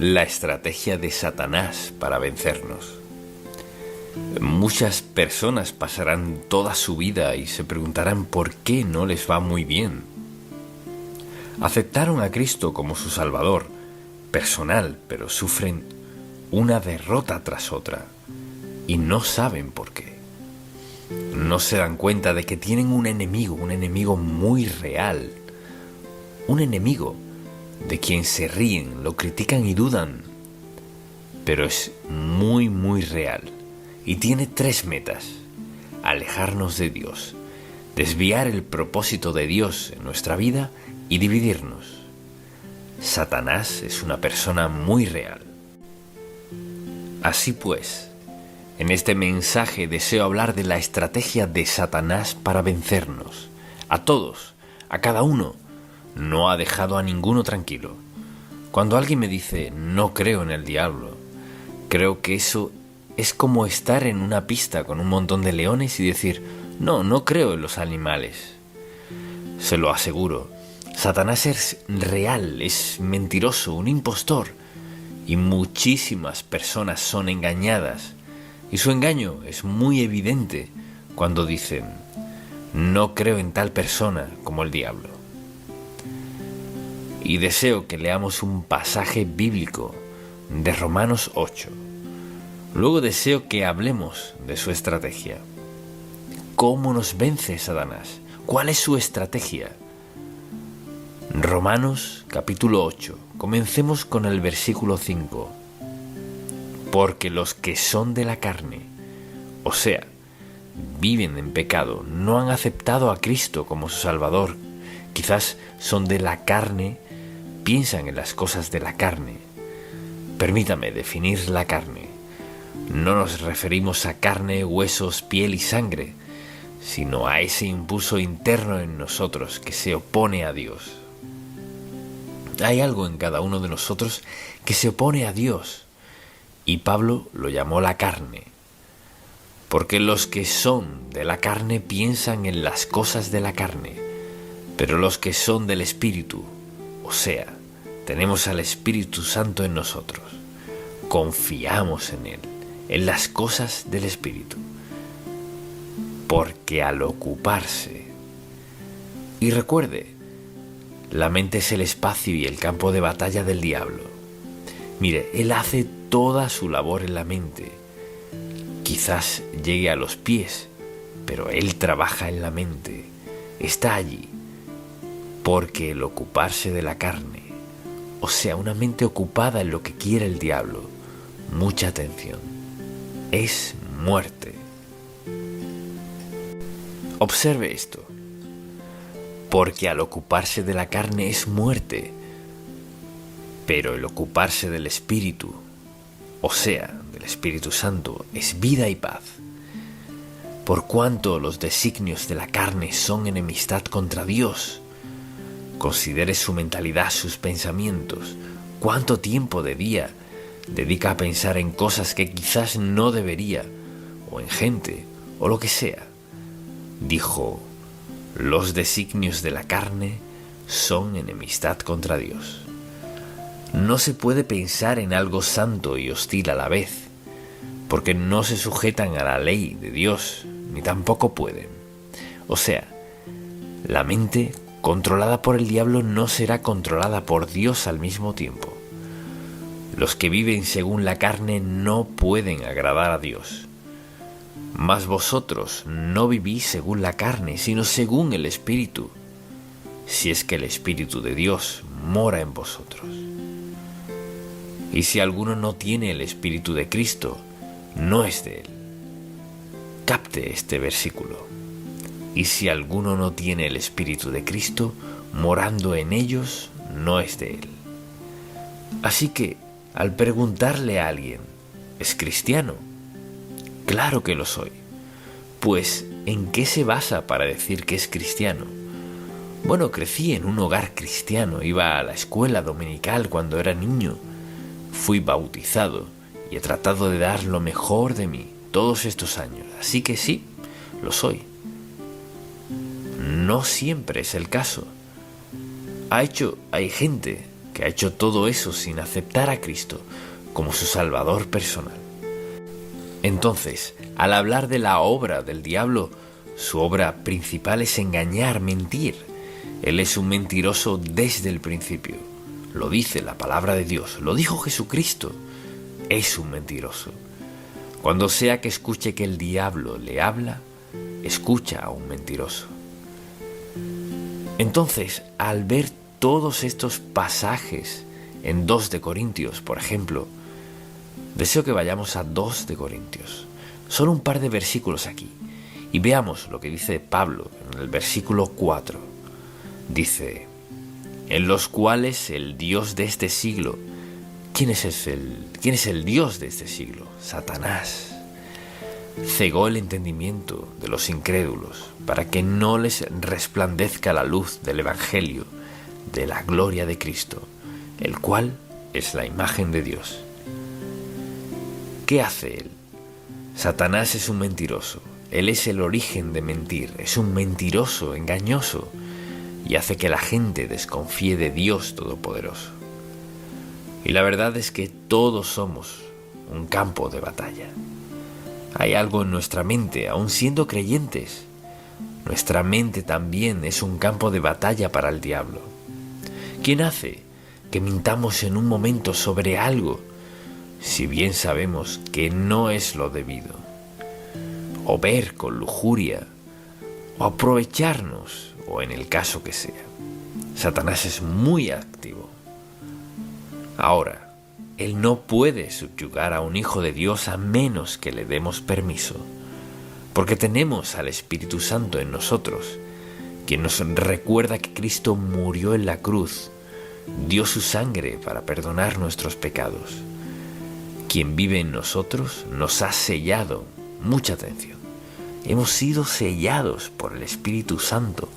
La estrategia de Satanás para vencernos. Muchas personas pasarán toda su vida y se preguntarán por qué no les va muy bien. Aceptaron a Cristo como su Salvador personal, pero sufren una derrota tras otra y no saben por qué. No se dan cuenta de que tienen un enemigo muy real, un enemigo de quien se ríen, lo critican y dudan, pero es muy real y tiene 3 metas: alejarnos de Dios, desviar el propósito de Dios en nuestra vida y dividirnos. Satanás es una persona muy real. Así pues, en este mensaje deseo hablar de la estrategia de Satanás para vencernos. A todos, a cada uno. No ha dejado a ninguno tranquilo. Cuando alguien me dice, no creo en el diablo, creo que eso es como estar en una pista con un montón de leones y decir, no creo en los animales. Se lo aseguro, Satanás es real, es mentiroso, un impostor, y muchísimas personas son engañadas, y su engaño es muy evidente cuando dicen, no creo en tal persona como el diablo. Y deseo que leamos un pasaje bíblico de Romanos 8. Luego deseo que hablemos de su estrategia. ¿Cómo nos vence Satanás? ¿Cuál es su estrategia? Romanos capítulo 8. Comencemos con el versículo 5. Porque los que son de la carne, o sea, viven en pecado, no han aceptado a Cristo como su Salvador. Quizás son de la carne, piensan en las cosas de la carne. Permítame definir la carne. No nos referimos a carne, huesos, piel y sangre, sino a ese impulso interno en nosotros que se opone a Dios. Hay algo en cada uno de nosotros que se opone a Dios, y Pablo lo llamó la carne. Porque los que son de la carne piensan en las cosas de la carne, pero los que son del Espíritu, o sea, tenemos al Espíritu Santo en nosotros, confiamos en Él, en las cosas del Espíritu. Porque al ocuparse, y recuerde, la mente es el espacio y el campo de batalla del diablo. Mire, él hace toda su labor en la mente. Quizás llegue a los pies, pero él trabaja en la mente, está allí. Porque el ocuparse de la carne, o sea, una mente ocupada en lo que quiere el diablo, mucha atención, es muerte. Observe esto. Porque al ocuparse de la carne es muerte, pero el ocuparse del Espíritu, o sea, del Espíritu Santo, es vida y paz. Por cuanto los designios de la carne son enemistad contra Dios, considere su mentalidad, sus pensamientos. ¿Cuánto tiempo de día dedica a pensar en cosas que quizás no debería, o en gente, o lo que sea? Dijo, los designios de la carne son enemistad contra Dios. No se puede pensar en algo santo y hostil a la vez, porque no se sujetan a la ley de Dios, ni tampoco pueden. O sea, la mente controlada por el diablo no será controlada por Dios al mismo tiempo. Los que viven según la carne no pueden agradar a Dios. Mas vosotros no vivís según la carne, sino según el Espíritu, si es que el Espíritu de Dios mora en vosotros. Y si alguno no tiene el Espíritu de Cristo, no es de él. Capte este versículo. Y si alguno no tiene el Espíritu de Cristo, morando en ellos, no es de él. Así que, al preguntarle a alguien, ¿es cristiano? Claro que lo soy. Pues, ¿en qué se basa para decir que es cristiano? Bueno, crecí en un hogar cristiano, iba a la escuela dominical cuando era niño, fui bautizado y he tratado de dar lo mejor de mí todos estos años, así que sí, lo soy. No siempre es el caso. Hay gente que ha hecho todo eso sin aceptar a Cristo como su Salvador personal. Entonces, al hablar de la obra del diablo, su obra principal es engañar, mentir. Él es un mentiroso desde el principio. Lo dice la palabra de Dios, lo dijo Jesucristo. Es un mentiroso. Cuando sea que escuche que el diablo le habla, escucha a un mentiroso. Entonces, al ver todos estos pasajes en 2 de Corintios, por ejemplo, deseo que vayamos a 2 de Corintios. Solo un par de versículos aquí. Y veamos lo que dice Pablo en el versículo 4. Dice, en los cuales el Dios de este siglo. ¿Quién es el Dios de este siglo? Satanás. Cegó el entendimiento de los incrédulos para que no les resplandezca la luz del Evangelio de la gloria de Cristo, el cual es la imagen de Dios. ¿Qué hace él? Satanás es un mentiroso. Él es el origen de mentir. Es un mentiroso, engañoso, y hace que la gente desconfíe de Dios Todopoderoso. Y la verdad es que todos somos un campo de batalla. Hay algo en nuestra mente, aun siendo creyentes. Nuestra mente también es un campo de batalla para el diablo. ¿Quién hace que mintamos en un momento sobre algo, si bien sabemos que no es lo debido? O ver con lujuria, o aprovecharnos, o en el caso que sea. Satanás es muy activo. Ahora, él no puede subyugar a un hijo de Dios a menos que le demos permiso, porque tenemos al Espíritu Santo en nosotros, quien nos recuerda que Cristo murió en la cruz, dio su sangre para perdonar nuestros pecados. Quien vive en nosotros nos ha sellado. Mucha atención. Hemos sido sellados por el Espíritu Santo.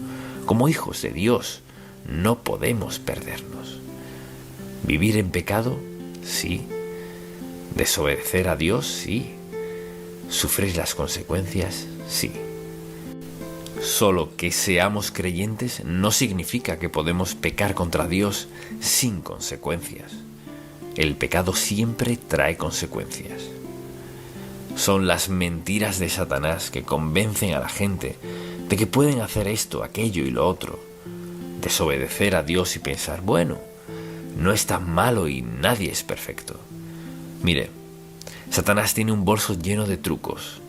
Como hijos de Dios, no podemos perdernos. ¿Vivir en pecado? Sí. ¿Desobedecer a Dios? Sí. ¿Sufrir las consecuencias? Sí. Solo que seamos creyentes no significa que podemos pecar contra Dios sin consecuencias. El pecado siempre trae consecuencias. Son las mentiras de Satanás que convencen a la gente de que pueden hacer esto, aquello y lo otro. Desobedecer a Dios y pensar, bueno, no es tan malo y nadie es perfecto. Mire, Satanás tiene un bolso lleno de trucos.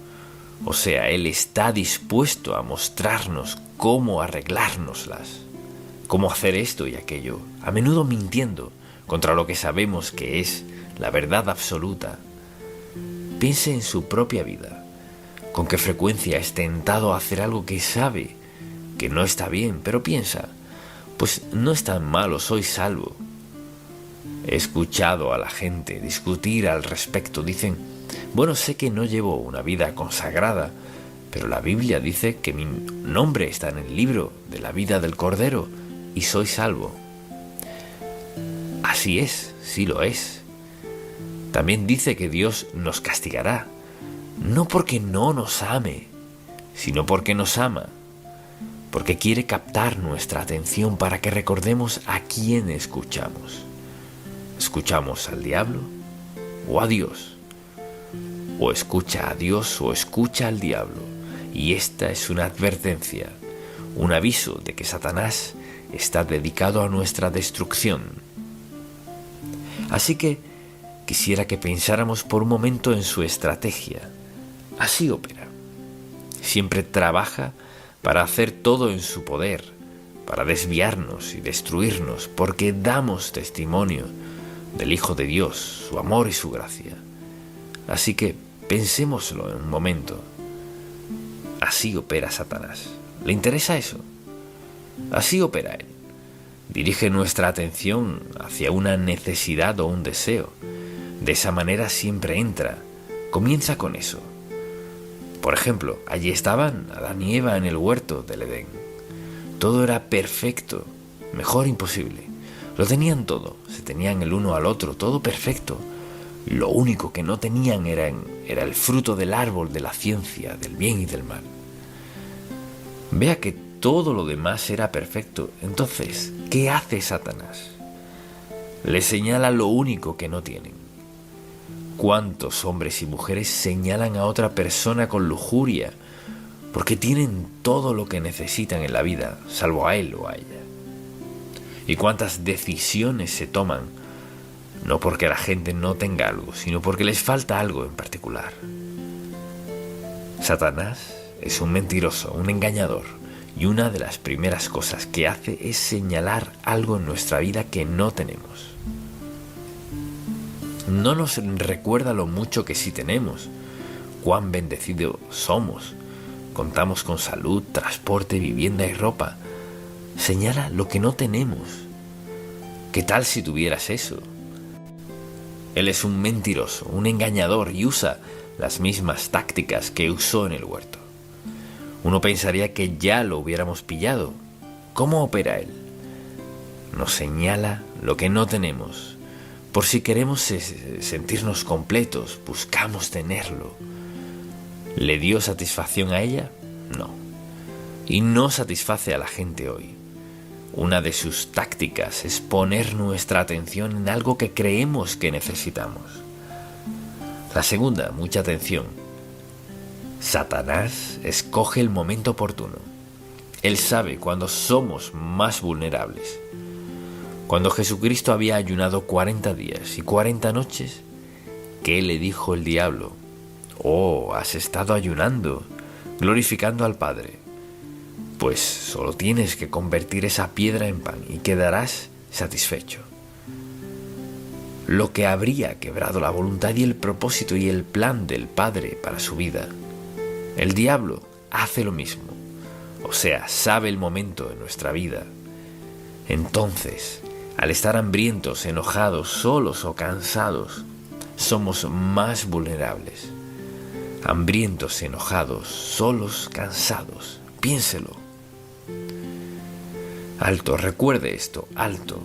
O sea, él está dispuesto a mostrarnos cómo arreglárnoslas, cómo hacer esto y aquello, a menudo mintiendo contra lo que sabemos que es la verdad absoluta. Piense en su propia vida. ¿Con qué frecuencia es tentado a hacer algo que sabe que no está bien, pero piensa, pues no es tan malo, soy salvo? He escuchado a la gente discutir al respecto. Dicen, bueno, sé que no llevo una vida consagrada, pero la Biblia dice que mi nombre está en el libro de la vida del Cordero y soy salvo. Así es, sí lo es. También dice que Dios nos castigará, no porque no nos ame, sino porque nos ama, porque quiere captar nuestra atención para que recordemos a quién escuchamos. ¿Escuchamos al diablo o a Dios? O escucha a Dios o escucha al diablo. Y esta es una advertencia, un aviso de que Satanás está dedicado a nuestra destrucción. Así que quisiera que pensáramos por un momento en su estrategia. Así opera. Siempre trabaja para hacer todo en su poder, para desviarnos y destruirnos, porque damos testimonio del Hijo de Dios, su amor y su gracia. Así que pensémoslo en un momento. Así opera Satanás. ¿Le interesa eso? Así opera él. Dirige nuestra atención hacia una necesidad o un deseo. De esa manera siempre entra. Comienza con eso. Por ejemplo, allí estaban Adán y Eva en el huerto del Edén. Todo era perfecto, mejor imposible. Lo tenían todo, se tenían el uno al otro, todo perfecto. Lo único que no tenían era el fruto del árbol de la ciencia, del bien y del mal. Vea que todo lo demás era perfecto. Entonces, ¿qué hace Satanás? Les señala lo único que no tienen. ¿Cuántos hombres y mujeres señalan a otra persona con lujuria porque tienen todo lo que necesitan en la vida, salvo a él o a ella? ¿Y cuántas decisiones se toman no porque la gente no tenga algo, sino porque les falta algo en particular? Satanás es un mentiroso, un engañador, y una de las primeras cosas que hace es señalar algo en nuestra vida que no tenemos. No nos recuerda lo mucho que sí tenemos, cuán bendecidos somos. Contamos con salud, transporte, vivienda y ropa. Señala lo que no tenemos. ¿Qué tal si tuvieras eso? Él es un mentiroso, un engañador y usa las mismas tácticas que usó en el huerto. Uno pensaría que ya lo hubiéramos pillado. ¿Cómo opera él? Nos señala lo que no tenemos. Por si queremos sentirnos completos, buscamos tenerlo. ¿Le dio satisfacción a ella? No. Y no satisface a la gente hoy. Una de sus tácticas es poner nuestra atención en algo que creemos que necesitamos. La segunda, mucha atención. Satanás escoge el momento oportuno. Él sabe cuándo somos más vulnerables. Cuando Jesucristo había ayunado 40 días y 40 noches, ¿qué le dijo el diablo? Oh, has estado ayunando, glorificando al Padre. Pues solo tienes que convertir esa piedra en pan y quedarás satisfecho. Lo que habría quebrado la voluntad y el propósito y el plan del Padre para su vida. El diablo hace lo mismo, o sea, sabe el momento de nuestra vida. Entonces, al estar hambrientos, enojados, solos o cansados, somos más vulnerables. Hambrientos, enojados, solos, cansados. Piénselo. Alto, recuerde esto, alto.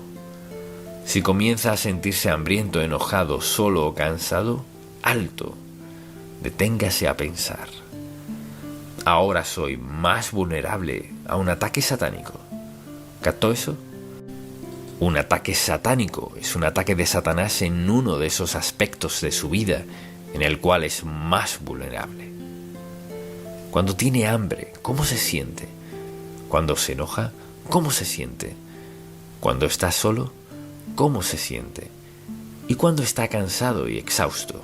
Si comienza a sentirse hambriento, enojado, solo o cansado, alto. Deténgase a pensar. Ahora soy más vulnerable a un ataque satánico. ¿Captó eso? Un ataque satánico es un ataque de Satanás en uno de esos aspectos de su vida en el cual es más vulnerable. Cuando tiene hambre, ¿cómo se siente? Cuando se enoja, ¿cómo se siente? Cuando está solo, ¿cómo se siente? Y cuando está cansado y exhausto.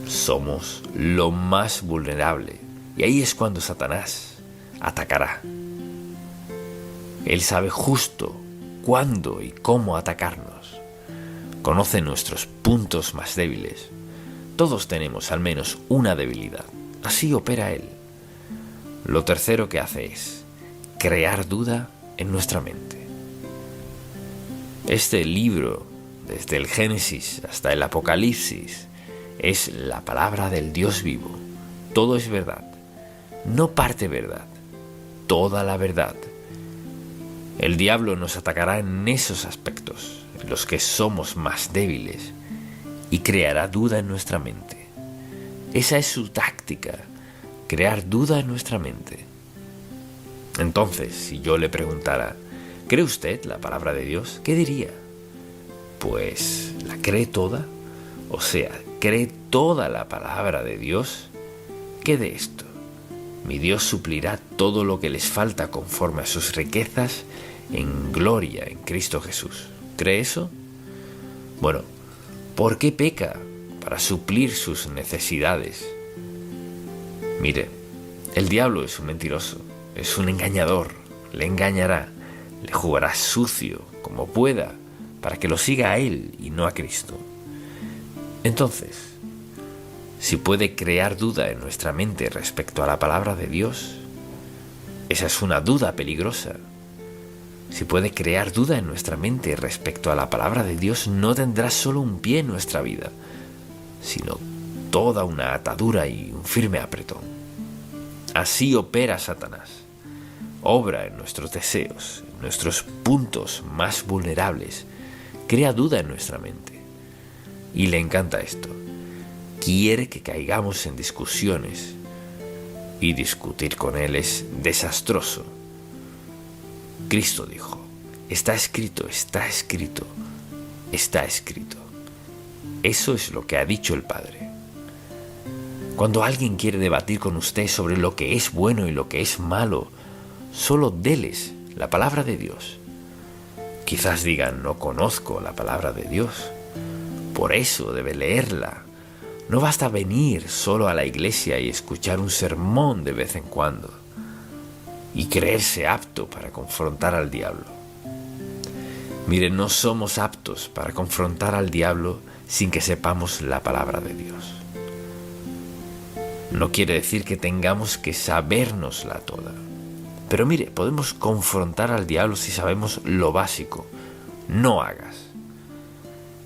Somos lo más vulnerable y ahí es cuando Satanás atacará. Él sabe justo cuándo y cómo atacarnos. Conoce nuestros puntos más débiles. Todos tenemos al menos una debilidad. Así opera él. Lo tercero que hace es crear duda en nuestra mente. Este libro, desde el Génesis hasta el Apocalipsis, es la palabra del Dios vivo. Todo es verdad. No parte verdad. Toda la verdad. El diablo nos atacará en esos aspectos, en los que somos más débiles, y creará duda en nuestra mente. Esa es su táctica, crear duda en nuestra mente. Entonces, si yo le preguntara, ¿cree usted la palabra de Dios? ¿Qué diría? Pues, ¿la cree toda? O sea, ¿cree toda la palabra de Dios? ¿Qué de esto? Mi Dios suplirá todo lo que les falta conforme a sus riquezas en gloria en Cristo Jesús. ¿Cree eso? Bueno, ¿por qué peca? Para suplir sus necesidades. Mire, el diablo es un mentiroso, es un engañador, le engañará, le jugará sucio como pueda para que lo siga a él y no a Cristo. Entonces, si puede crear duda en nuestra mente respecto a la palabra de Dios, esa es una duda peligrosa. Si puede crear duda en nuestra mente respecto a la palabra de Dios, no tendrá solo un pie en nuestra vida, sino toda una atadura y un firme apretón. Así opera Satanás. Obra en nuestros deseos, en nuestros puntos más vulnerables. Crea duda en nuestra mente. Y le encanta esto. Quiere que caigamos en discusiones. Y discutir con él es desastroso. Cristo dijo, está escrito, está escrito, está escrito. Eso es lo que ha dicho el Padre. Cuando alguien quiere debatir con usted sobre lo que es bueno y lo que es malo, solo déles la palabra de Dios. Quizás digan, no conozco la palabra de Dios. Por eso debe leerla. No basta venir solo a la iglesia y escuchar un sermón de vez en cuando y creerse apto para confrontar al diablo. Miren, no somos aptos para confrontar al diablo sin que sepamos la palabra de Dios. No quiere decir que tengamos que sabérnosla toda. Pero mire, podemos confrontar al diablo si sabemos lo básico. No hagas.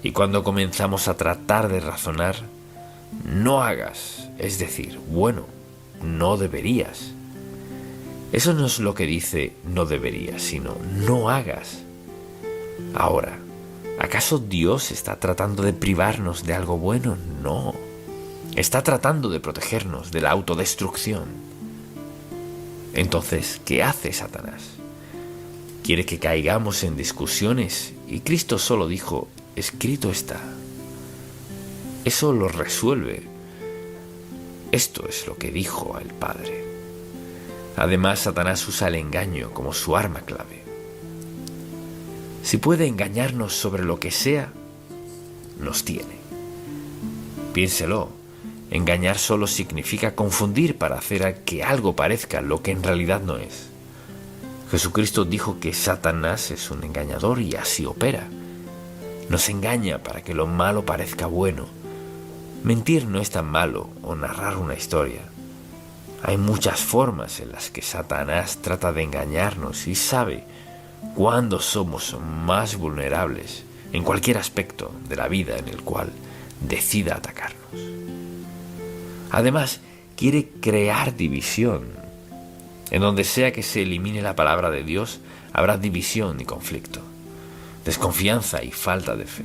Y cuando comenzamos a tratar de razonar, no hagas, es decir, bueno, no deberías. Eso no es lo que dice no deberías, sino no hagas. Ahora, ¿acaso Dios está tratando de privarnos de algo bueno? No. Está tratando de protegernos de la autodestrucción. Entonces, ¿qué hace Satanás? Quiere que caigamos en discusiones y Cristo solo dijo, escrito está. Eso lo resuelve. Esto es lo que dijo el Padre. Además, Satanás usa el engaño como su arma clave. Si puede engañarnos sobre lo que sea, nos tiene. Piénselo, engañar solo significa confundir para hacer que algo parezca lo que en realidad no es. Jesucristo dijo que Satanás es un engañador y así opera. Nos engaña para que lo malo parezca bueno. Mentir no es tan malo, o narrar una historia. Hay muchas formas en las que Satanás trata de engañarnos y sabe cuándo somos más vulnerables en cualquier aspecto de la vida en el cual decida atacarnos. Además, quiere crear división. En donde sea que se elimine la palabra de Dios, habrá división y conflicto, desconfianza y falta de fe.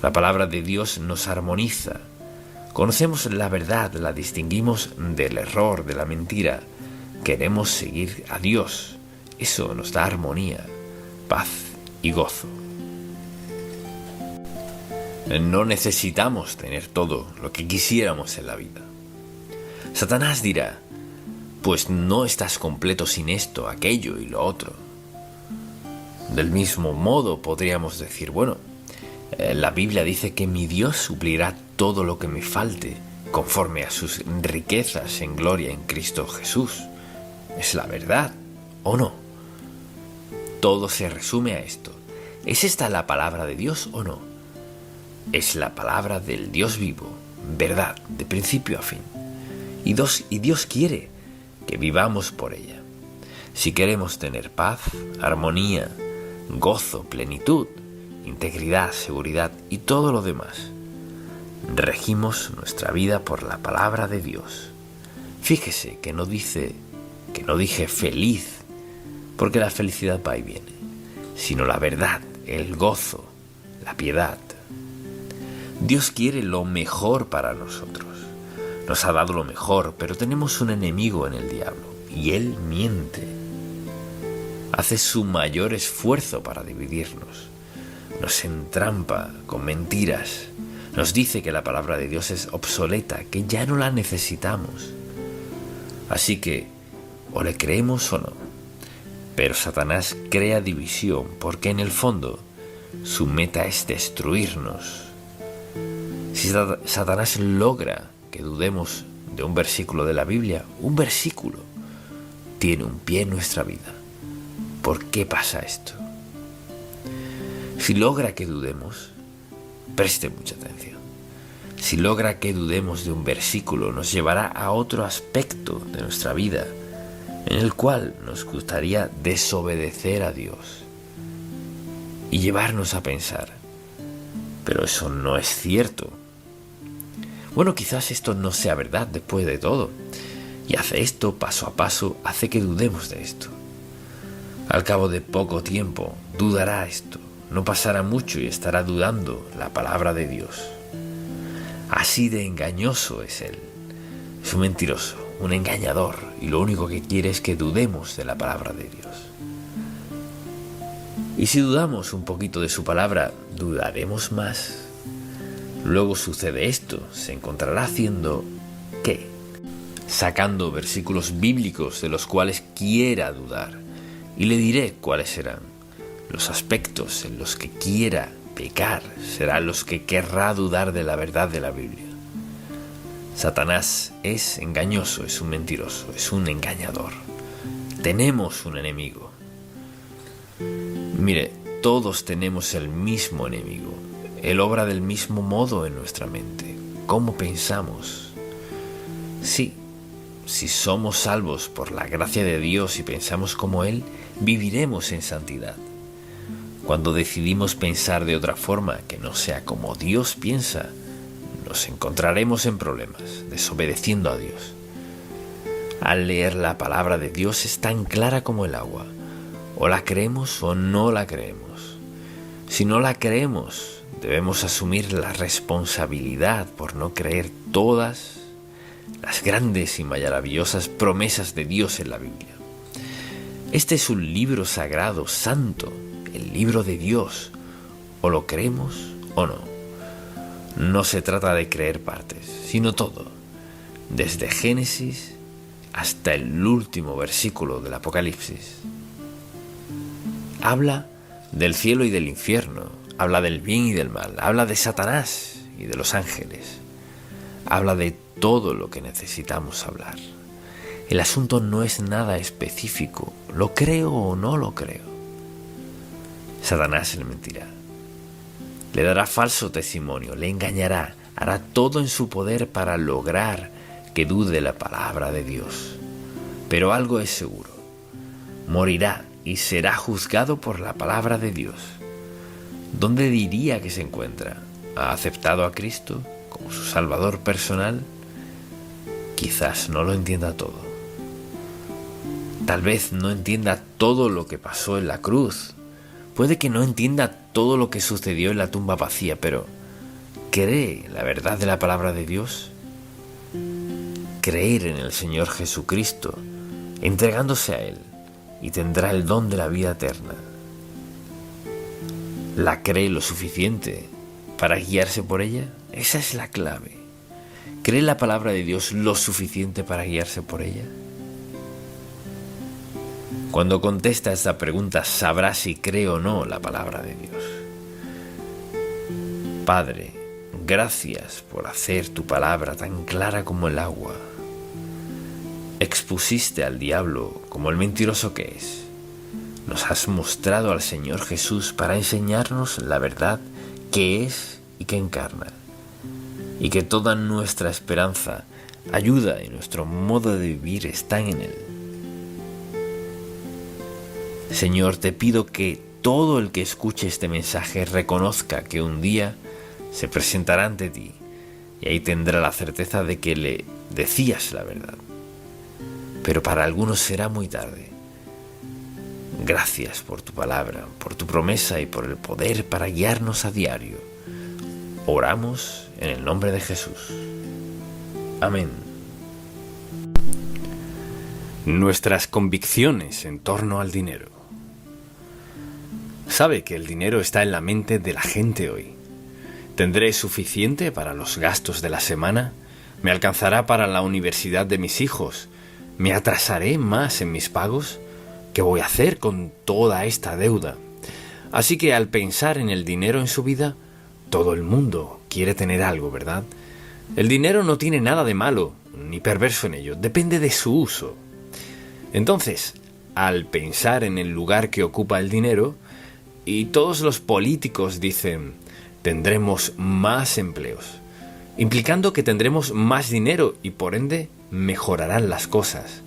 La palabra de Dios nos armoniza. Conocemos la verdad, la distinguimos del error, de la mentira. Queremos seguir a Dios. Eso nos da armonía, paz y gozo. No necesitamos tener todo lo que quisiéramos en la vida. Satanás dirá, pues no estás completo sin esto, aquello y lo otro. Del mismo modo podríamos decir, bueno, la Biblia dice que mi Dios suplirá todo lo que me falte conforme a sus riquezas en gloria en Cristo Jesús. ¿Es la verdad o no? Todo se resume a esto. ¿Es esta la palabra de Dios o no? Es la palabra del Dios vivo, verdad, de principio a fin. Y Dios quiere que vivamos por ella. Si queremos tener paz, armonía, gozo, plenitud, integridad, seguridad y todo lo demás, regimos nuestra vida por la palabra de Dios. Fíjese que no dije feliz, porque la felicidad va y viene, sino la verdad, el gozo, la piedad. Dios quiere lo mejor para nosotros. Nos ha dado lo mejor, pero tenemos un enemigo en el diablo, y él miente. Hace su mayor esfuerzo para dividirnos. Nos entrampa con mentiras. Nos dice que la palabra de Dios es obsoleta, que ya no la necesitamos. Así que, o le creemos o no. Pero Satanás crea división porque en el fondo su meta es destruirnos. Si Satanás logra que dudemos de un versículo de la Biblia, un versículo tiene un pie en nuestra vida. ¿Por qué pasa esto? Si logra que dudemos, preste mucha atención. Si logra que dudemos de un versículo, nos llevará a otro aspecto de nuestra vida en el cual nos gustaría desobedecer a Dios y llevarnos a pensar, pero eso no es cierto. Bueno, quizás esto no sea verdad después de todo, y hace esto paso a paso, hace que dudemos de esto. Al cabo de poco tiempo dudará esto, no pasará mucho y estará dudando la palabra de Dios. Así de engañoso es él. Es un mentiroso, un engañador, y lo único que quiere es que dudemos de la palabra de Dios. Y si dudamos un poquito de su palabra, dudaremos más. Luego sucede esto, se encontrará haciendo ¿qué? Sacando versículos bíblicos de los cuales quiera dudar, y le diré cuáles serán. Los aspectos en los que quiera pecar serán los que querrá dudar de la verdad de la Biblia. Satanás es engañoso, es un mentiroso, es un engañador. Tenemos un enemigo. Mire, todos tenemos el mismo enemigo. Él obra del mismo modo en nuestra mente. ¿Cómo pensamos? Sí, si somos salvos por la gracia de Dios y pensamos como Él, viviremos en santidad. Cuando decidimos pensar de otra forma que no sea como Dios piensa, nos encontraremos en problemas, desobedeciendo a Dios. Al leer la palabra de Dios es tan clara como el agua. O la creemos o no la creemos. Si no la creemos, debemos asumir la responsabilidad por no creer todas las grandes y maravillosas promesas de Dios en la Biblia. Este es un libro sagrado, santo, el libro de Dios. O lo creemos o no. No se trata de creer partes, sino todo, desde Génesis hasta el último versículo del Apocalipsis. Habla del cielo y del infierno, habla del bien y del mal, habla de Satanás y de los ángeles, habla de todo lo que necesitamos hablar. El asunto no es nada específico, lo creo o no lo creo. Satanás le mentirá. Le dará falso testimonio, le engañará, hará todo en su poder para lograr que dude la palabra de Dios. Pero algo es seguro, morirá y será juzgado por la palabra de Dios. ¿Dónde diría que se encuentra? ¿Ha aceptado a Cristo como su Salvador personal? Quizás no lo entienda todo. Tal vez no entienda todo lo que pasó en la cruz. Puede que no entienda todo lo que sucedió en la tumba vacía, pero ¿cree la verdad de la palabra de Dios? Creer en el Señor Jesucristo, entregándose a Él, y tendrá el don de la vida eterna. ¿La cree lo suficiente para guiarse por ella? Esa es la clave. ¿Cree la palabra de Dios lo suficiente para guiarse por ella? Cuando contesta esta pregunta, sabrá si cree o no la palabra de Dios. Padre, gracias por hacer tu palabra tan clara como el agua. Expusiste al diablo como el mentiroso que es. Nos has mostrado al Señor Jesús para enseñarnos la verdad que es y que encarna. Y que toda nuestra esperanza, ayuda y nuestro modo de vivir están en Él. Señor, te pido que todo el que escuche este mensaje reconozca que un día se presentará ante ti y ahí tendrá la certeza de que le decías la verdad. Pero para algunos será muy tarde. Gracias por tu palabra, por tu promesa y por el poder para guiarnos a diario. Oramos en el nombre de Jesús. Amén. Nuestras convicciones en torno al dinero. Sabe que el dinero está en la mente de la gente hoy. ¿Tendré suficiente para los gastos de la semana? ¿Me alcanzará para la universidad de mis hijos? ¿Me atrasaré más en mis pagos? ¿Qué voy a hacer con toda esta deuda? Así que al pensar en el dinero en su vida, todo el mundo quiere tener algo, ¿verdad? El dinero no tiene nada de malo ni perverso en ello, depende de su uso. Entonces, al pensar en el lugar que ocupa el dinero, y todos los políticos dicen, tendremos más empleos, implicando que tendremos más dinero y por ende mejorarán las cosas.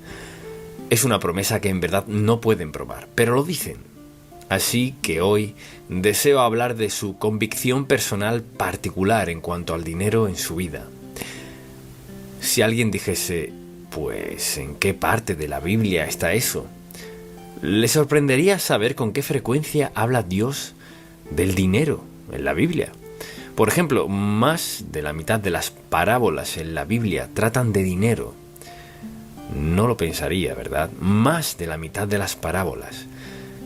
Es una promesa que en verdad no pueden probar, pero lo dicen. Así que hoy deseo hablar de su convicción personal particular en cuanto al dinero en su vida. Si alguien dijese, pues, ¿en qué parte de la Biblia está eso? Le sorprendería saber con qué frecuencia habla Dios del dinero en la Biblia. Por ejemplo, más de la mitad de las parábolas en la Biblia tratan de dinero. No lo pensaría, ¿verdad? Más de la mitad de las parábolas.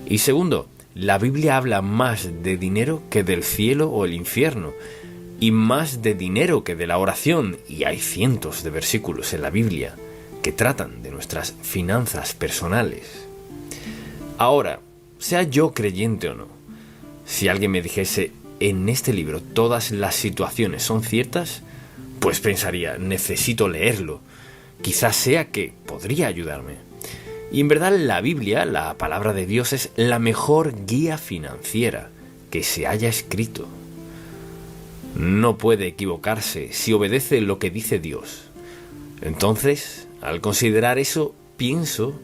Y segundo, la Biblia habla más de dinero que del cielo o el infierno, y más de dinero que de la oración, y hay cientos de versículos en la Biblia que tratan de nuestras finanzas personales. Ahora, sea yo creyente o no, si alguien me dijese, en este libro todas las situaciones son ciertas, pues pensaría, necesito leerlo, quizás sea que podría ayudarme. Y en verdad la Biblia, la palabra de Dios, es la mejor guía financiera que se haya escrito. No puede equivocarse si obedece lo que dice Dios. Entonces, al considerar eso, pienso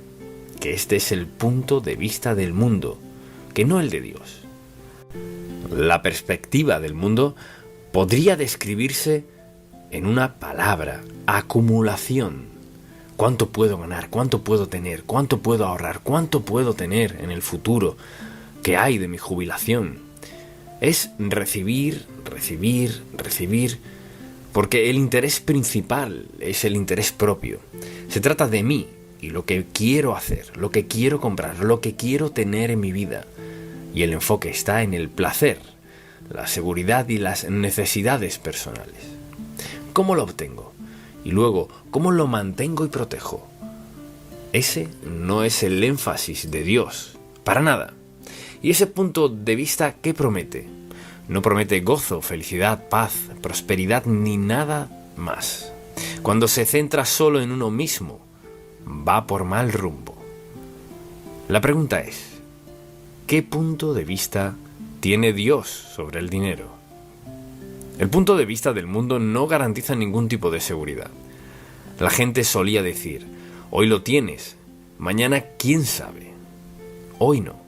que este es el punto de vista del mundo, que no el de Dios. La perspectiva del mundo podría describirse en una palabra: acumulación. ¿Cuánto puedo ganar? ¿Cuánto puedo tener? ¿Cuánto puedo ahorrar? ¿Cuánto puedo tener en el futuro? ¿Qué hay de mi jubilación? Es recibir, recibir, recibir, porque el interés principal es el interés propio. Se trata de mí y lo que quiero hacer, lo que quiero comprar, lo que quiero tener en mi vida. Y el enfoque está en el placer, la seguridad y las necesidades personales. ¿Cómo lo obtengo? Y luego, ¿cómo lo mantengo y protejo? Ese no es el énfasis de Dios, para nada. ¿Y ese punto de vista qué promete? No promete gozo, felicidad, paz, prosperidad ni nada más. Cuando se centra solo en uno mismo, va por mal rumbo. La pregunta es, ¿qué punto de vista tiene Dios sobre el dinero? El punto de vista del mundo no garantiza ningún tipo de seguridad. La gente solía decir, hoy lo tienes, mañana quién sabe. Hoy no,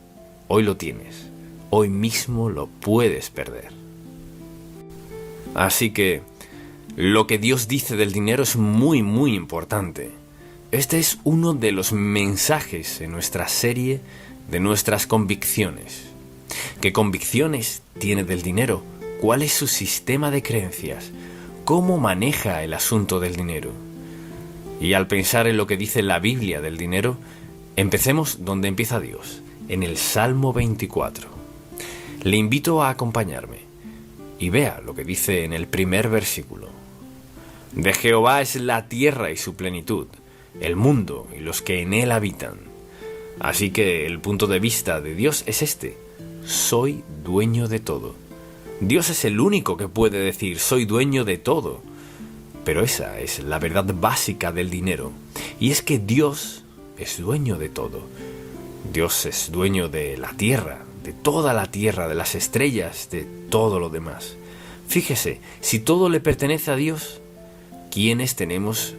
hoy lo tienes, hoy mismo lo puedes perder. Así que, lo que Dios dice del dinero es muy, muy importante. Este es uno de los mensajes en nuestra serie de nuestras convicciones. ¿Qué convicciones tiene del dinero? ¿Cuál es su sistema de creencias? ¿Cómo maneja el asunto del dinero? Y al pensar en lo que dice la Biblia del dinero, empecemos donde empieza Dios, en el Salmo 24. Le invito a acompañarme y vea lo que dice en el primer versículo. De Jehová es la tierra y su plenitud, el mundo y los que en él habitan. Así que el punto de vista de Dios es este: soy dueño de todo. Dios es el único que puede decir soy dueño de todo. Pero esa es la verdad básica del dinero. Y es que Dios es dueño de todo. Dios es dueño de la tierra, de toda la tierra, de las estrellas, de todo lo demás. Fíjese, si todo le pertenece a Dios, ¿quiénes tenemos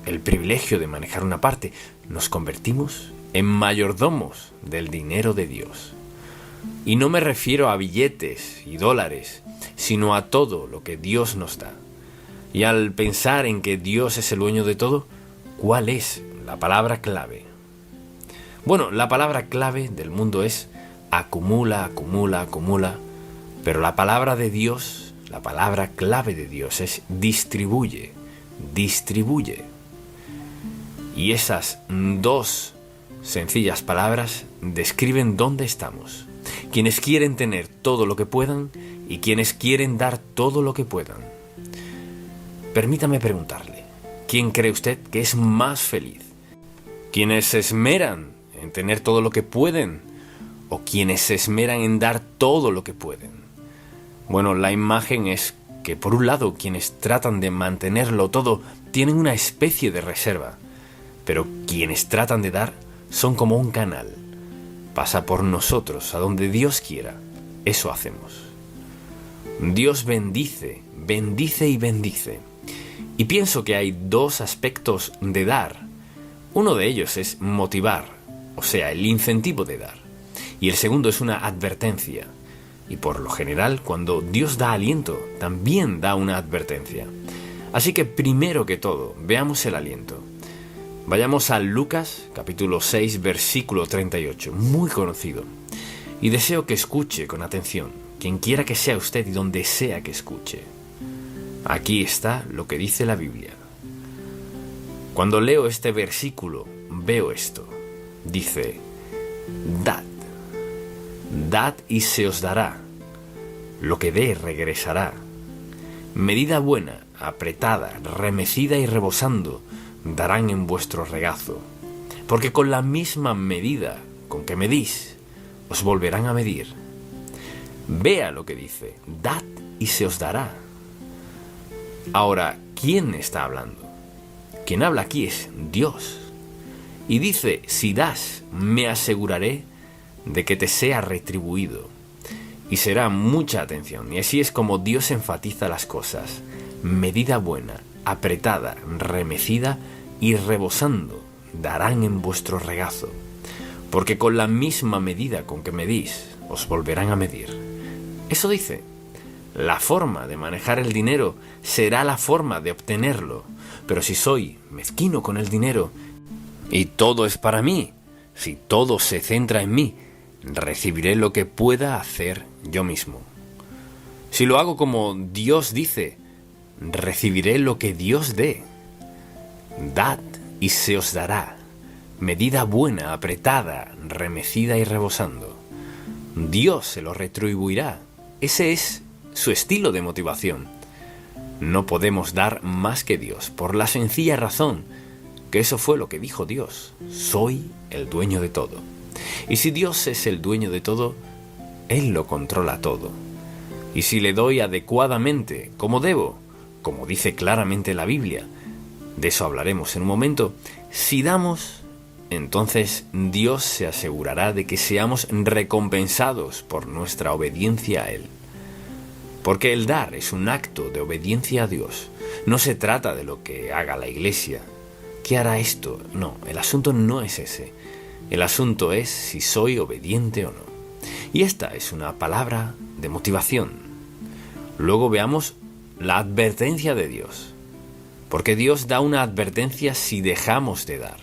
el privilegio de manejar una parte? Nos convertimos en mayordomos del dinero de Dios. Y no me refiero a billetes y dólares, sino a todo lo que Dios nos da. Y al pensar en que Dios es el dueño de todo, ¿cuál es la palabra clave? Bueno, la palabra clave del mundo es acumula, acumula, acumula, pero la palabra de Dios, la palabra clave de Dios es distribuye, distribuye. Y esas dos sencillas palabras describen dónde estamos. Quienes quieren tener todo lo que puedan y quienes quieren dar todo lo que puedan. Permítame preguntarle, ¿quién cree usted que es más feliz? ¿Quienes se esmeran en tener todo lo que pueden o quienes se esmeran en dar todo lo que pueden? Bueno, la imagen es que por un lado quienes tratan de mantenerlo todo tienen una especie de reserva, pero quienes tratan de dar son como un canal. Pasa por nosotros a donde Dios quiera. Eso hacemos. Dios bendice, bendice y bendice. Y pienso que hay dos aspectos de dar. Uno de ellos es motivar, o sea, el incentivo de dar. Y el segundo es una advertencia. Y por lo general, cuando Dios da aliento, también da una advertencia. Así que primero que todo, veamos el aliento. Vayamos a Lucas, capítulo 6, versículo 38, muy conocido. Y deseo que escuche con atención, quien quiera que sea usted y donde sea que escuche. Aquí está lo que dice la Biblia. Cuando leo este versículo, veo esto. Dice, dad. Dad y se os dará. Lo que dé regresará. Medida buena, apretada, remecida y rebosando, darán en vuestro regazo. Porque con la misma medida con que medís, os volverán a medir. Vea lo que dice, dad y se os dará. Ahora, ¿quién está hablando? Quien habla aquí es Dios. Y dice, si das, me aseguraré de que te sea retribuido. Y será mucha atención, y así es como Dios enfatiza las cosas. Medida buena, apretada, remecida y rebosando, darán en vuestro regazo. Porque con la misma medida con que medís, os volverán a medir. Eso dice, la forma de manejar el dinero será la forma de obtenerlo. Pero si soy mezquino con el dinero y todo es para mí, si todo se centra en mí, recibiré lo que pueda hacer yo mismo. Si lo hago como Dios dice, recibiré lo que Dios dé. Dad y se os dará. Medida buena, apretada, remecida y rebosando. Dios se lo retribuirá. Ese es su estilo de motivación. No podemos dar más que Dios, por la sencilla razón que eso fue lo que dijo Dios. Soy el dueño de todo. Y si Dios es el dueño de todo, Él lo controla todo. Y si le doy adecuadamente, como debo, como dice claramente la Biblia, de eso hablaremos en un momento, si damos, entonces Dios se asegurará de que seamos recompensados por nuestra obediencia a Él. Porque el dar es un acto de obediencia a Dios. No se trata de lo que haga la Iglesia. ¿Qué hará esto? No, el asunto no es ese. El asunto es si soy obediente o no. Y esta es una palabra de motivación. Luego veamos la advertencia de Dios. Porque Dios da una advertencia si dejamos de dar.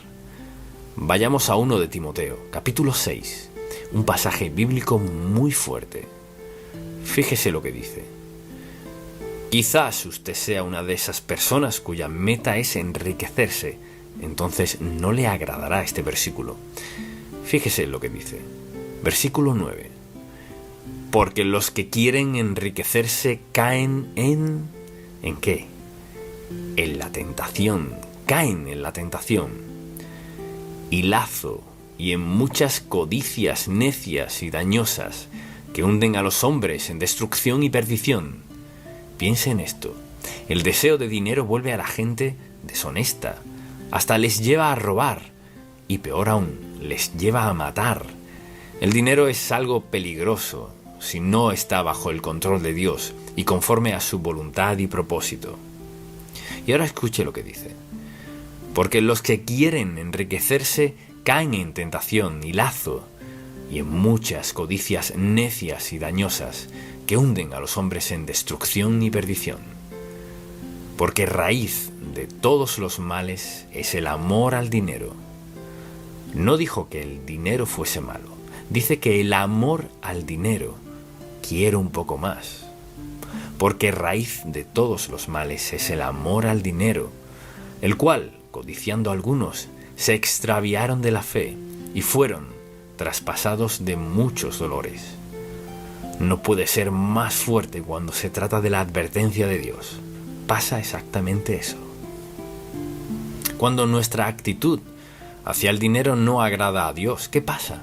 Vayamos a 1 de Timoteo, capítulo 6, un pasaje bíblico muy fuerte. Fíjese lo que dice. Quizás usted sea una de esas personas cuya meta es enriquecerse, entonces no le agradará este versículo. Fíjese lo que dice. Versículo 9. Porque los que quieren enriquecerse caen ¿en qué? En la tentación. Caen en la tentación. Y lazo y en muchas codicias necias y dañosas que hunden a los hombres en destrucción y perdición. Piense en esto. El deseo de dinero vuelve a la gente deshonesta. Hasta les lleva a robar. Y peor aún, les lleva a matar. El dinero es algo peligroso si no está bajo el control de Dios y conforme a su voluntad y propósito. Y ahora escuche lo que dice. Porque los que quieren enriquecerse caen en tentación y lazo y en muchas codicias necias y dañosas que hunden a los hombres en destrucción y perdición. Porque raíz de todos los males es el amor al dinero. No dijo que el dinero fuese malo, dice que el amor al dinero quiere un poco más. Porque raíz de todos los males es el amor al dinero, el cual, codiciando algunos, se extraviaron de la fe y fueron traspasados de muchos dolores. No puede ser más fuerte cuando se trata de la advertencia de Dios. Pasa exactamente eso. Cuando nuestra actitud hacia el dinero no agrada a Dios, ¿qué pasa?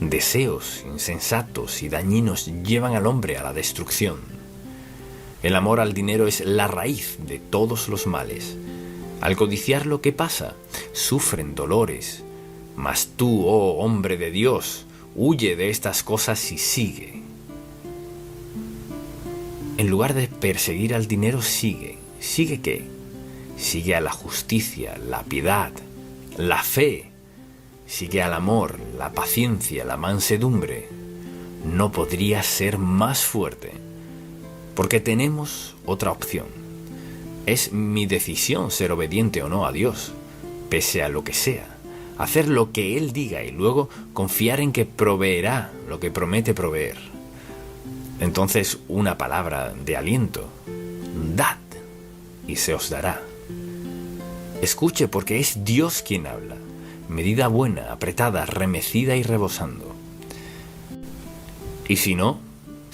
Deseos insensatos y dañinos llevan al hombre a la destrucción. El amor al dinero es la raíz de todos los males. Al codiciarlo, ¿qué pasa? Sufren dolores. Mas tú, oh hombre de Dios, huye de estas cosas y sigue. En lugar de perseguir al dinero, sigue. ¿Sigue qué? Sigue a la justicia, la piedad, la fe. Sigue al amor, la paciencia, la mansedumbre. No podría ser más fuerte. Porque tenemos otra opción. Es mi decisión ser obediente o no a Dios, pese a lo que sea. Hacer lo que Él diga y luego confiar en que proveerá lo que promete proveer. Entonces, una palabra de aliento. Dad y se os dará. Escuche, porque es Dios quien habla. Medida buena, apretada, remecida y rebosando. Y si no,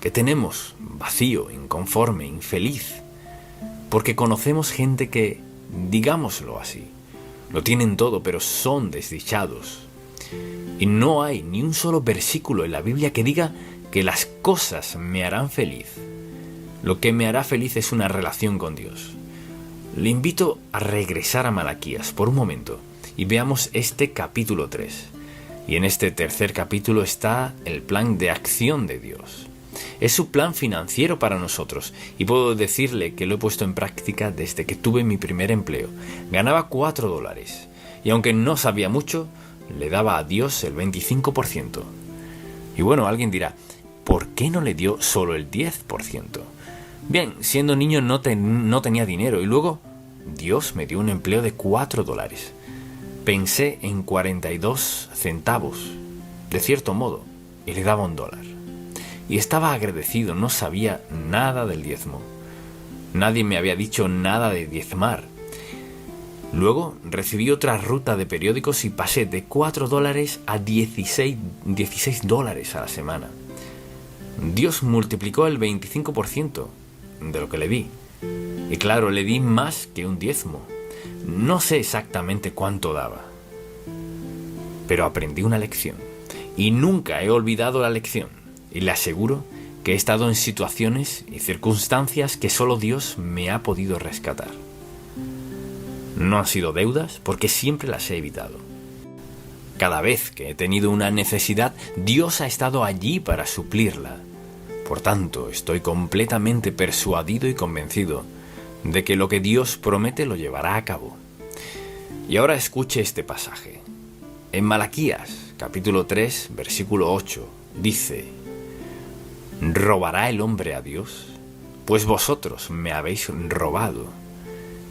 ¿qué tenemos? Vacío, inconforme, infeliz. Porque conocemos gente que, digámoslo así, lo tienen todo, pero son desdichados. Y no hay ni un solo versículo en la Biblia que diga que las cosas me harán feliz. Lo que me hará feliz es una relación con Dios. Le invito a regresar a Malaquías por un momento y veamos este capítulo 3. Y en este tercer capítulo está el plan de acción de Dios. Es su plan financiero para nosotros y puedo decirle que lo he puesto en práctica desde que tuve mi primer empleo. Ganaba $4 y aunque no sabía mucho, le daba a Dios el 25%. Y bueno, alguien dirá, ¿por qué no le dio solo el 10%? Bien, siendo niño no tenía dinero y luego Dios me dio un empleo de $4. Pensé en 42 centavos, de cierto modo, y le daba $1. Y estaba agradecido, no sabía nada del diezmo. Nadie me había dicho nada de diezmar. Luego recibí otra ruta de periódicos y pasé de $4 a $16 a la semana. Dios multiplicó el 25% de lo que le di. Y claro, le di más que un diezmo. No sé exactamente cuánto daba, pero aprendí una lección. Y nunca he olvidado la lección. Y le aseguro que he estado en situaciones y circunstancias que solo Dios me ha podido rescatar. No han sido deudas porque siempre las he evitado. Cada vez que he tenido una necesidad, Dios ha estado allí para suplirla. Por tanto, estoy completamente persuadido y convencido de que lo que Dios promete lo llevará a cabo. Y ahora escuche este pasaje. En Malaquías, capítulo 3, versículo 8, dice: ¿robará el hombre a Dios? Pues vosotros me habéis robado.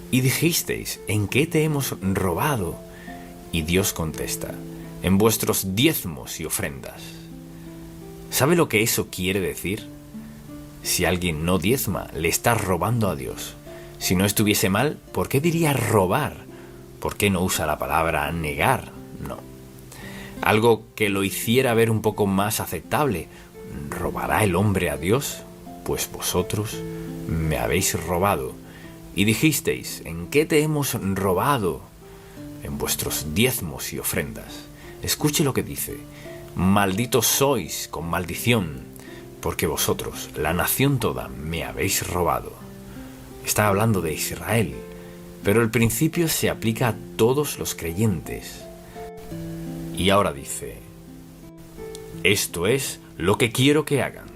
Y dijisteis, ¿en qué te hemos robado? Y Dios contesta, en vuestros diezmos y ofrendas. ¿Sabe lo que eso quiere decir? Si alguien no diezma, le está robando a Dios. Si no estuviese mal, ¿por qué diría robar? ¿Por qué no usa la palabra negar? No. Algo que lo hiciera ver un poco más aceptable. ¿Robará el hombre a Dios? Pues vosotros me habéis robado. Y dijisteis, ¿en qué te hemos robado? En vuestros diezmos y ofrendas. Escuche lo que dice. Malditos sois con maldición, porque vosotros, la nación toda, me habéis robado. Está hablando de Israel, pero el principio se aplica a todos los creyentes. Y ahora dice, esto es lo que quiero que hagan.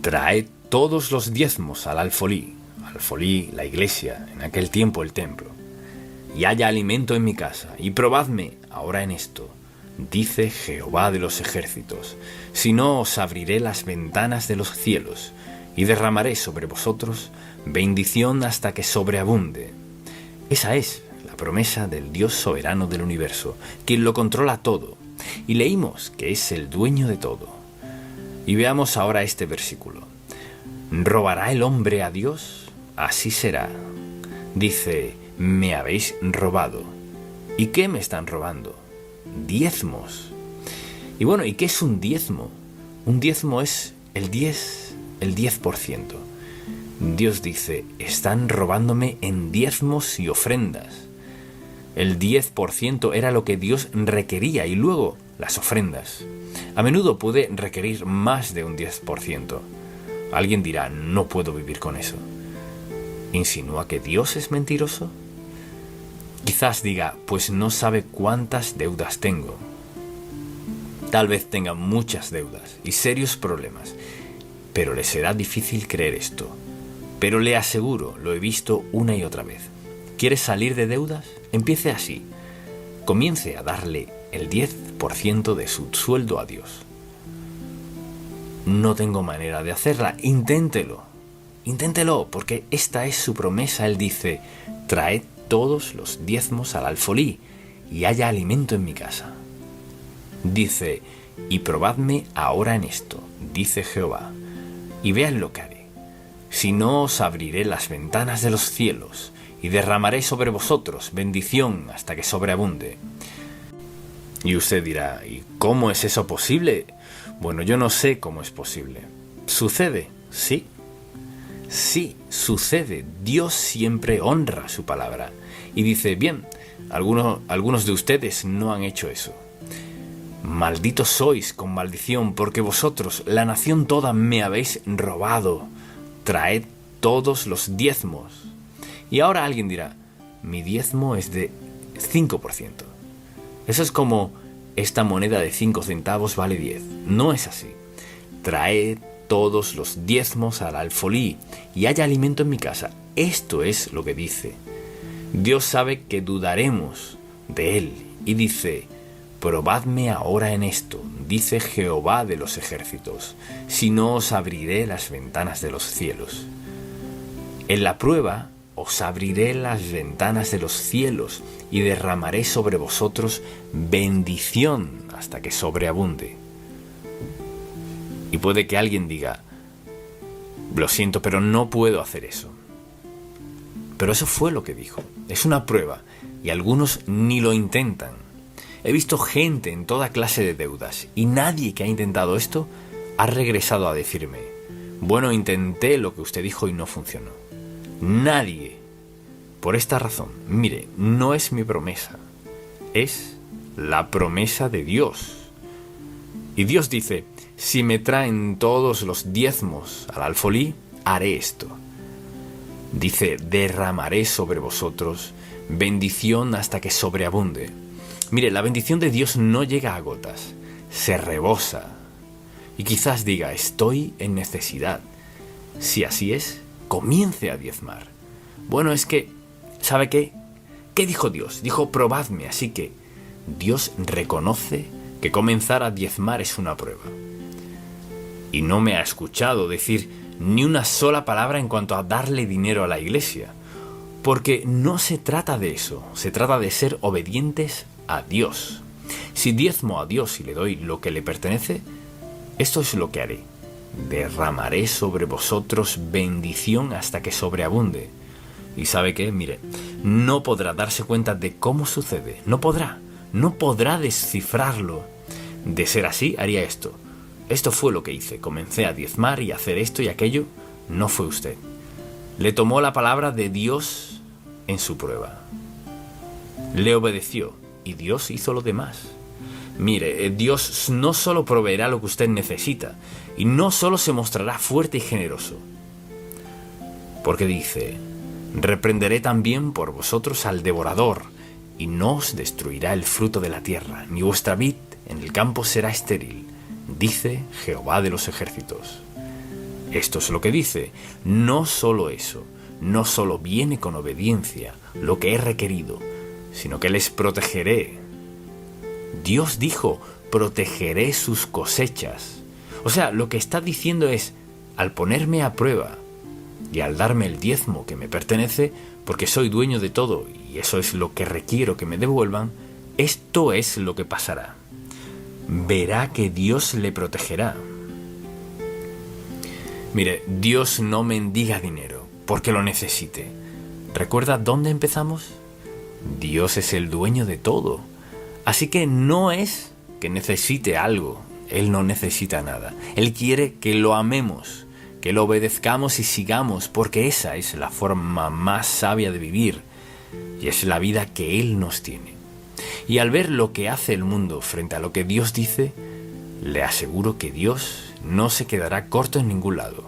Traed todos los diezmos al alfolí, la iglesia, en aquel tiempo el templo, y haya alimento en mi casa, y probadme ahora en esto, dice Jehová de los ejércitos, si no os abriré las ventanas de los cielos, y derramaré sobre vosotros bendición hasta que sobreabunde. Esa es la promesa del Dios soberano del universo, quien lo controla todo, y leímos que es el dueño de todo. Y veamos ahora este versículo. ¿Robará el hombre a Dios? Así será. Dice, me habéis robado. ¿Y qué me están robando? Diezmos. Y bueno, ¿y qué es un diezmo? Un diezmo es el 10%. Dios dice, están robándome en diezmos y ofrendas. El 10% era lo que Dios requería y luego las ofrendas. A menudo puede requerir más de un 10%. Alguien dirá, no puedo vivir con eso. ¿Insinúa que Dios es mentiroso? Quizás diga, pues no sabe cuántas deudas tengo. Tal vez tenga muchas deudas y serios problemas, pero le será difícil creer esto. Pero le aseguro, lo he visto una y otra vez. ¿Quiere salir de deudas? Empiece así. Comience a darle el 10% de su sueldo a Dios. No tengo manera de hacerla, inténtelo. Inténtelo, porque esta es su promesa. Él dice, traed todos los diezmos al alfolí y haya alimento en mi casa. Dice, y probadme ahora en esto, dice Jehová, y vean lo que haré. Si no os abriré las ventanas de los cielos y derramaré sobre vosotros bendición hasta que sobreabunde. Y usted dirá, ¿y cómo es eso posible? Bueno, yo no sé cómo es posible. ¿Sucede? Sí. Sí, sucede. Dios siempre honra su palabra. Y dice, bien, algunos de ustedes no han hecho eso. Malditos sois con maldición, porque vosotros, la nación toda, me habéis robado. Traed todos los diezmos. Y ahora alguien dirá, mi diezmo es de 5%. Eso es como esta moneda de 5 centavos vale 10. No es así. Traed todos los diezmos al alfolí y haya alimento en mi casa. Esto es lo que dice. Dios sabe que dudaremos de él y dice, probadme ahora en esto, dice Jehová de los ejércitos, si no os abriré las ventanas de los cielos. En la prueba os abriré las ventanas de los cielos y derramaré sobre vosotros bendición hasta que sobreabunde. Y puede que alguien diga, lo siento, pero no puedo hacer eso. Pero eso fue lo que dijo. Es una prueba y algunos ni lo intentan. He visto gente en toda clase de deudas y nadie que ha intentado esto ha regresado a decirme, bueno, intenté lo que usted dijo y no funcionó. Nadie. Por esta razón, mire, no es mi promesa, es la promesa de Dios. Y Dios dice, si me traen todos los diezmos al alfolí, haré esto. Dice, derramaré sobre vosotros bendición hasta que sobreabunde. Mire, la bendición de Dios no llega a gotas, se rebosa. Y quizás diga, estoy en necesidad. Si así es, comience a diezmar. Bueno, es que, ¿sabe qué? ¿Qué dijo Dios? Dijo, probadme, así que Dios reconoce que comenzar a diezmar es una prueba. Y no me ha escuchado decir ni una sola palabra en cuanto a darle dinero a la iglesia, porque no se trata de eso, se trata de ser obedientes a Dios. Si diezmo a Dios y le doy lo que le pertenece, esto es lo que haré. Derramaré sobre vosotros bendición hasta que sobreabunde. ¿Y sabe qué? Mire, no podrá darse cuenta de cómo sucede, no podrá descifrarlo. De ser así, haría esto. Esto fue lo que hice, comencé a diezmar y a hacer esto y aquello. No fue usted. Le tomó la palabra de Dios en su prueba. Le obedeció y Dios hizo lo demás. Mire, Dios no solo proveerá lo que usted necesita y no solo se mostrará fuerte y generoso. Porque dice, reprenderé también por vosotros al devorador y no os destruirá el fruto de la tierra, ni vuestra vid en el campo será estéril, dice Jehová de los ejércitos. Esto es lo que dice. No solo eso, no solo viene con obediencia lo que he requerido, sino que les protegeré. Dios dijo, protegeré sus cosechas. O sea, lo que está diciendo es, al ponerme a prueba y al darme el diezmo que me pertenece, porque soy dueño de todo y eso es lo que requiero que me devuelvan, esto es lo que pasará. Verá que Dios le protegerá. Mire, Dios no mendiga dinero porque lo necesite. ¿Recuerda dónde empezamos? Dios es el dueño de todo. Así que no es que necesite algo. Él no necesita nada. Él quiere que lo amemos, que lo obedezcamos y sigamos, porque esa es la forma más sabia de vivir y es la vida que Él nos tiene. Y al ver lo que hace el mundo frente a lo que Dios dice, le aseguro que Dios no se quedará corto en ningún lado.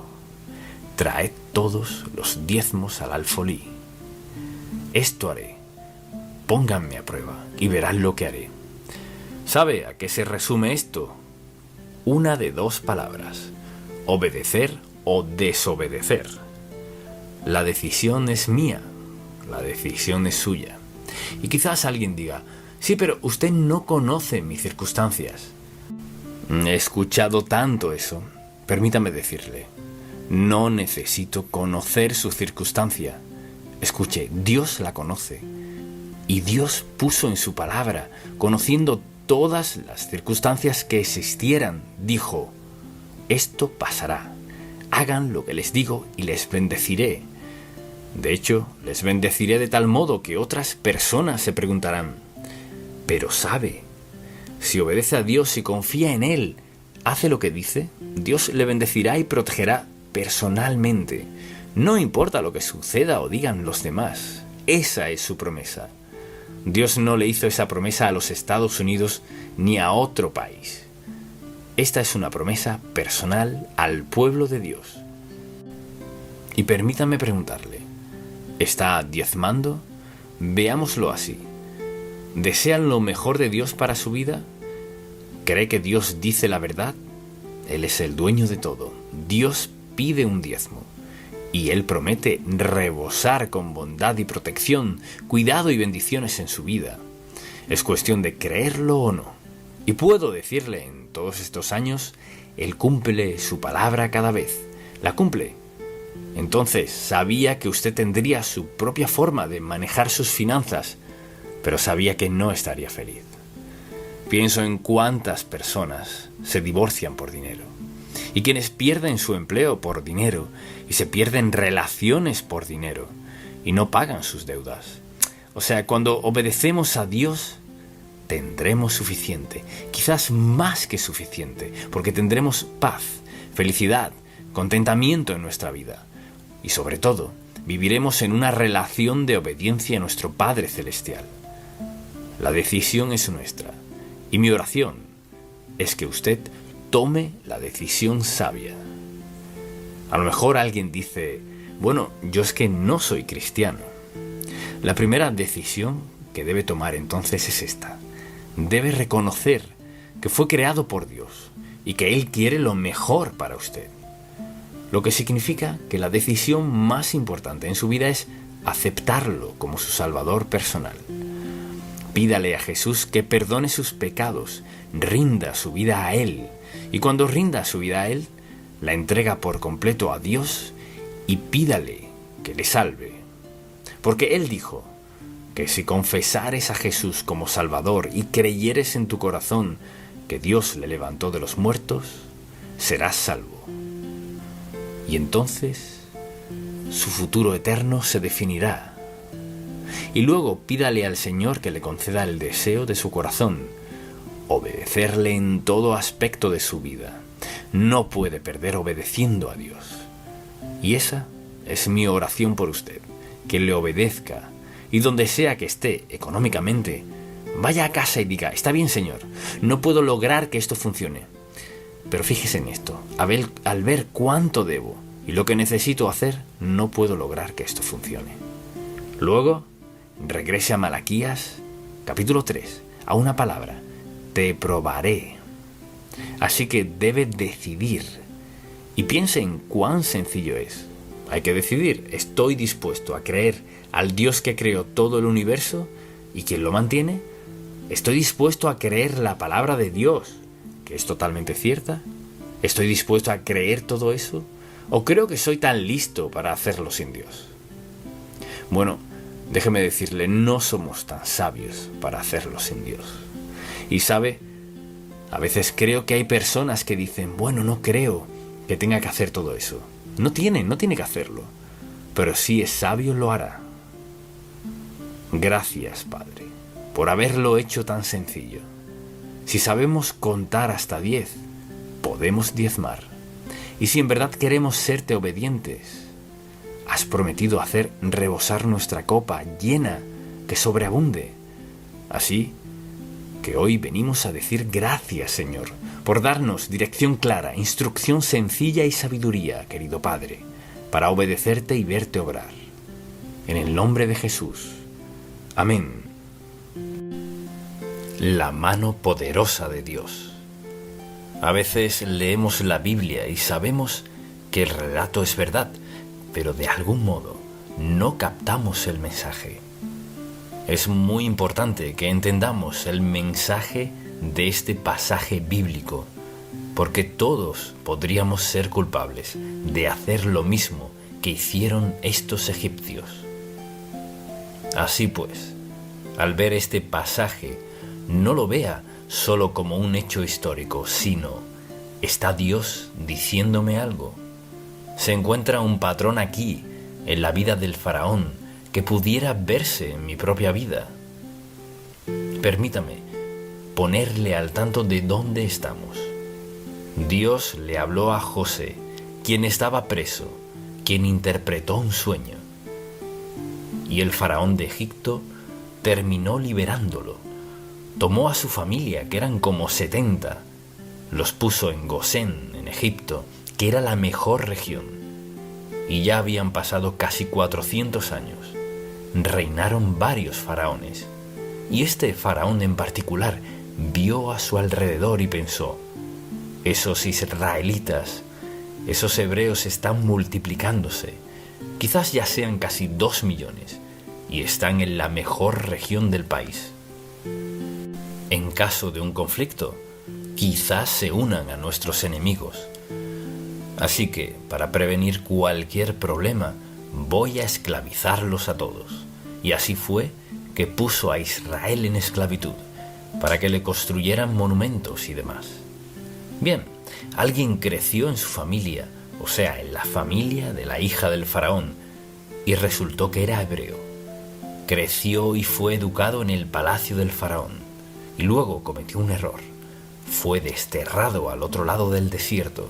Traed todos los diezmos al alfolí. Esto haré. Pónganme a prueba y verán lo que haré. ¿Sabe a qué se resume esto? Una de dos palabras: obedecer o desobedecer. La decisión es mía, la decisión es suya. Y quizás alguien diga, sí, pero usted no conoce mis circunstancias. He escuchado tanto eso. Permítame decirle, no necesito conocer su circunstancia. Escuche, Dios la conoce. Y Dios puso en su palabra, conociendo todas las circunstancias que existieran, dijo, esto pasará. Hagan lo que les digo y les bendeciré. De hecho, les bendeciré de tal modo que otras personas se preguntarán, pero sabe, si obedece a Dios y confía en Él, hace lo que dice, Dios le bendecirá y protegerá personalmente. No importa lo que suceda o digan los demás. Esa es su promesa. Dios no le hizo esa promesa a los Estados Unidos ni a otro país. Esta es una promesa personal al pueblo de Dios. Y permítanme preguntarle, ¿está diezmando? Veámoslo así. ¿Desean lo mejor de Dios para su vida? ¿Cree que Dios dice la verdad? Él es el dueño de todo. Dios pide un diezmo. Y Él promete rebosar con bondad y protección, cuidado y bendiciones en su vida. Es cuestión de creerlo o no. Y puedo decirle, en todos estos años, Él cumple su palabra cada vez. La cumple. Entonces sabía que usted tendría su propia forma de manejar sus finanzas, pero sabía que no estaría feliz. Pienso en cuántas personas se divorcian por dinero, y quienes pierden su empleo por dinero, y se pierden relaciones por dinero, y no pagan sus deudas. O sea, cuando obedecemos a Dios, tendremos suficiente, quizás más que suficiente, porque tendremos paz, felicidad, contentamiento en nuestra vida. Y sobre todo, viviremos en una relación de obediencia a nuestro Padre Celestial. La decisión es nuestra, y mi oración es que usted tome la decisión sabia. A lo mejor alguien dice, bueno, yo es que no soy cristiano. La primera decisión que debe tomar entonces es esta. Debe reconocer que fue creado por Dios y que Él quiere lo mejor para usted. Lo que significa que la decisión más importante en su vida es aceptarlo como su Salvador personal. Pídale a Jesús que perdone sus pecados, rinda su vida a Él, y cuando rinda su vida a Él, la entrega por completo a Dios y pídale que le salve. Porque Él dijo que si confesares a Jesús como Salvador y creyeres en tu corazón que Dios le levantó de los muertos, serás salvo. Y entonces su futuro eterno se definirá. Y luego pídale al Señor que le conceda el deseo de su corazón, obedecerle en todo aspecto de su vida. No puede perder obedeciendo a Dios. Y esa es mi oración por usted, que le obedezca y donde sea que esté económicamente, vaya a casa y diga, está bien, Señor, no puedo lograr que esto funcione. Pero fíjese en esto, al ver cuánto debo y lo que necesito hacer, no puedo lograr que esto funcione. Luego, regrese a Malaquías, capítulo 3, a una palabra, te probaré. Así que debe decidir. Y piense en cuán sencillo es. Hay que decidir, ¿estoy dispuesto a creer al Dios que creó todo el universo y quien lo mantiene? ¿Estoy dispuesto a creer la palabra de Dios, que es totalmente cierta? ¿Estoy dispuesto a creer todo eso? ¿O creo que soy tan listo para hacerlo sin Dios? Bueno, déjeme decirle, no somos tan sabios para hacerlo sin Dios. Y sabe, a veces creo que hay personas que dicen, bueno, no creo que tenga que hacer todo eso. No tiene que hacerlo. Pero si es sabio, lo hará. Gracias, Padre, por haberlo hecho tan sencillo. Si sabemos contar hasta 10, podemos diezmar. Y si en verdad queremos serte obedientes, has prometido hacer rebosar nuestra copa llena, que sobreabunde. Así que hoy venimos a decir gracias, Señor, por darnos dirección clara, instrucción sencilla y sabiduría, querido Padre, para obedecerte y verte obrar. En el nombre de Jesús. Amén. La mano poderosa de Dios. A veces leemos la Biblia y sabemos que el relato es verdad, pero de algún modo no captamos el mensaje. Es muy importante que entendamos el mensaje de este pasaje bíblico, porque todos podríamos ser culpables de hacer lo mismo que hicieron estos egipcios. Así pues, al ver este pasaje, no lo vea solo como un hecho histórico, sino, ¿está Dios diciéndome algo? ¿Se encuentra un patrón aquí, en la vida del faraón, que pudiera verse en mi propia vida? Permítame ponerle al tanto de dónde estamos. Dios le habló a José, quien estaba preso, quien interpretó un sueño. Y el faraón de Egipto terminó liberándolo. Tomó a su familia, que eran como 70, los puso en Gosén, en Egipto, que era la mejor región. Y ya habían pasado casi 400 años. Reinaron varios faraones. Y este faraón en particular vio a su alrededor y pensó: esos israelitas, esos hebreos están multiplicándose. Quizás ya sean casi 2 millones y están en la mejor región del país. En caso de un conflicto, quizás se unan a nuestros enemigos. Así que, para prevenir cualquier problema, voy a esclavizarlos a todos. Y así fue que puso a Israel en esclavitud, para que le construyeran monumentos y demás. Bien, alguien creció en su familia, o sea, en la familia de la hija del faraón, y resultó que era hebreo. Creció y fue educado en el palacio del faraón, y luego cometió un error. Fue desterrado al otro lado del desierto,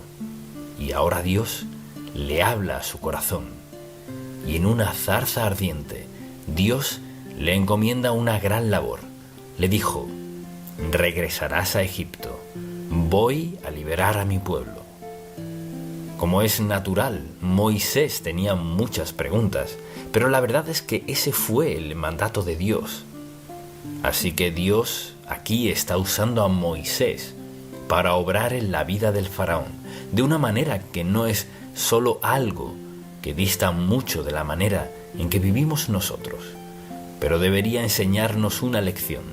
y ahora Dios le habla a su corazón. Y en una zarza ardiente, Dios le encomienda una gran labor. Le dijo: regresarás a Egipto, voy a liberar a mi pueblo. Como es natural, Moisés tenía muchas preguntas, pero la verdad es que ese fue el mandato de Dios. Así que Dios aquí está usando a Moisés para obrar en la vida del faraón, de una manera que no es solo algo que dista mucho de la manera en que vivimos nosotros, pero debería enseñarnos una lección.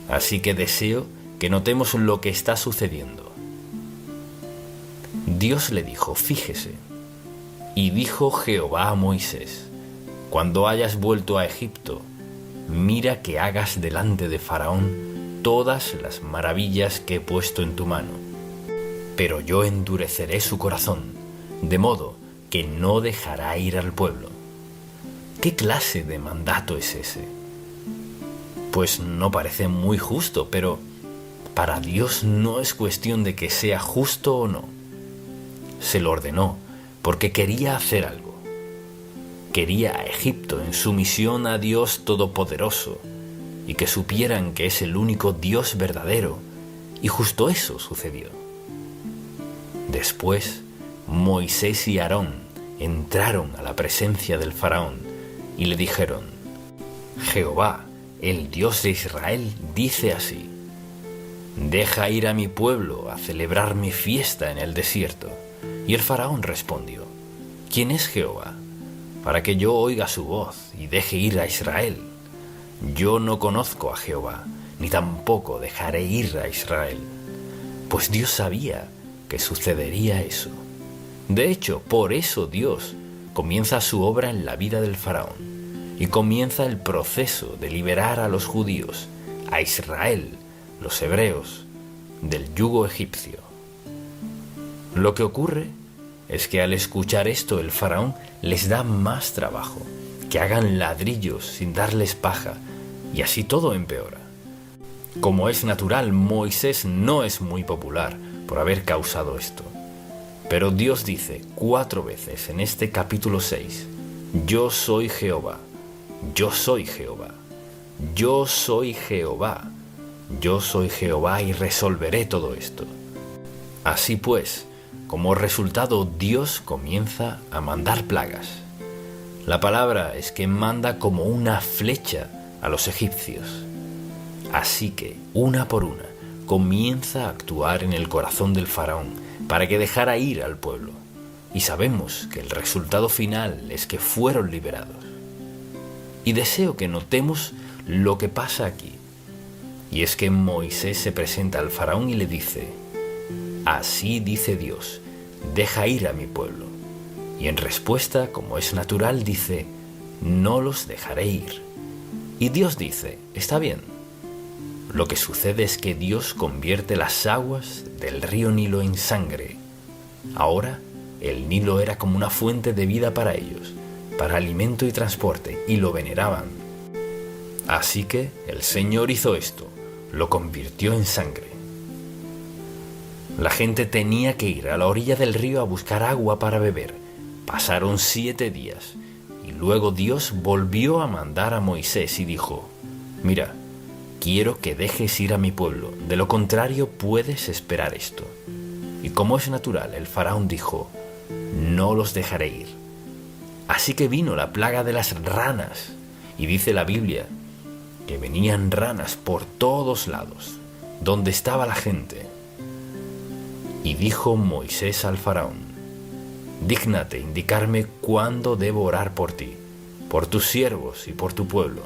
Así que deseo que notemos lo que está sucediendo. Dios le dijo: fíjese. Y dijo Jehová a Moisés: cuando hayas vuelto a Egipto, mira que hagas delante de Faraón todas las maravillas que he puesto en tu mano. Pero yo endureceré su corazón, de modo que no dejará ir al pueblo. ¿Qué clase de mandato es ese? Pues no parece muy justo, pero para Dios no es cuestión de que sea justo o no. Se lo ordenó porque quería hacer algo. Quería a Egipto en sumisión a Dios Todopoderoso y que supieran que es el único Dios verdadero, y justo eso sucedió. Después, Moisés y Aarón entraron a la presencia del faraón y le dijeron: Jehová, el Dios de Israel, dice así: deja ir a mi pueblo a celebrar mi fiesta en el desierto. Y el faraón respondió: ¿quién es Jehová, para que yo oiga su voz y deje ir a Israel? Yo no conozco a Jehová, ni tampoco dejaré ir a Israel. Pues Dios sabía que sucedería eso. De hecho, por eso Dios comienza su obra en la vida del faraón y comienza el proceso de liberar a los judíos, a Israel, los hebreos, del yugo egipcio. Lo que ocurre es que al escuchar esto el faraón les da más trabajo, que hagan ladrillos sin darles paja, y así todo empeora. Como es natural, Moisés no es muy popular por haber causado esto. Pero Dios dice 4 veces en este capítulo 6, yo soy Jehová, yo soy Jehová, yo soy Jehová, yo soy Jehová y resolveré todo esto. Así pues, como resultado, Dios comienza a mandar plagas. La palabra es que manda como una flecha a los egipcios. Así que, una por una, comienza a actuar en el corazón del faraón para que dejara ir al pueblo. Y sabemos que el resultado final es que fueron liberados. Y deseo que notemos lo que pasa aquí. Y es que Moisés se presenta al faraón y le dice: así dice Dios, deja ir a mi pueblo. Y en respuesta, como es natural, dice: no los dejaré ir. Y Dios dice: está bien. Lo que sucede es que Dios convierte las aguas del río Nilo en sangre. Ahora, el Nilo era como una fuente de vida para ellos, para alimento y transporte, y lo veneraban. Así que el Señor hizo esto, lo convirtió en sangre. La gente tenía que ir a la orilla del río a buscar agua para beber. Pasaron 7 días y luego Dios volvió a mandar a Moisés y dijo: «Mira, quiero que dejes ir a mi pueblo, de lo contrario puedes esperar esto». Y como es natural, el faraón dijo: «No los dejaré ir». Así que vino la plaga de las ranas, y dice la Biblia que venían ranas por todos lados, donde estaba la gente. Y dijo Moisés al faraón: «Dígnate indicarme cuándo debo orar por ti, por tus siervos y por tu pueblo,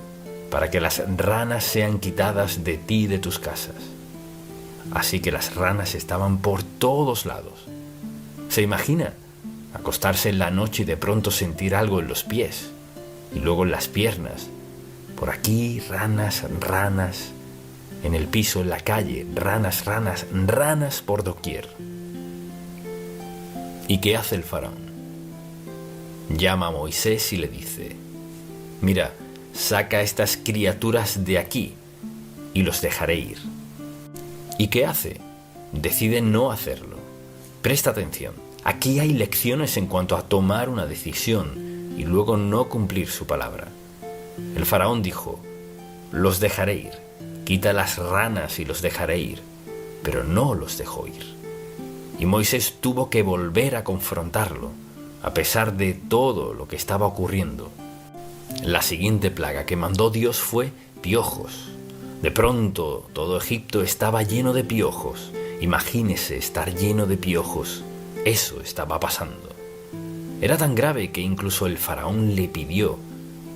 para que las ranas sean quitadas de ti y de tus casas». Así que las ranas estaban por todos lados. ¿Se imagina acostarse en la noche y de pronto sentir algo en los pies y luego en las piernas? Por aquí ranas, ranas, en el piso, en la calle, ranas, ranas, ranas por doquier. ¿Y qué hace el faraón? Llama a Moisés y le dice: «Mira, saca a estas criaturas de aquí y los dejaré ir». ¿Y qué hace? Decide no hacerlo. Presta atención, aquí hay lecciones en cuanto a tomar una decisión y luego no cumplir su palabra. El faraón dijo: «Los dejaré ir, quita las ranas y los dejaré ir», pero no los dejó ir. Y Moisés tuvo que volver a confrontarlo, a pesar de todo lo que estaba ocurriendo. La siguiente plaga que mandó Dios fue piojos. De pronto todo Egipto estaba lleno de piojos. Imagínese estar lleno de piojos. Eso estaba pasando. Era tan grave que incluso el faraón le pidió: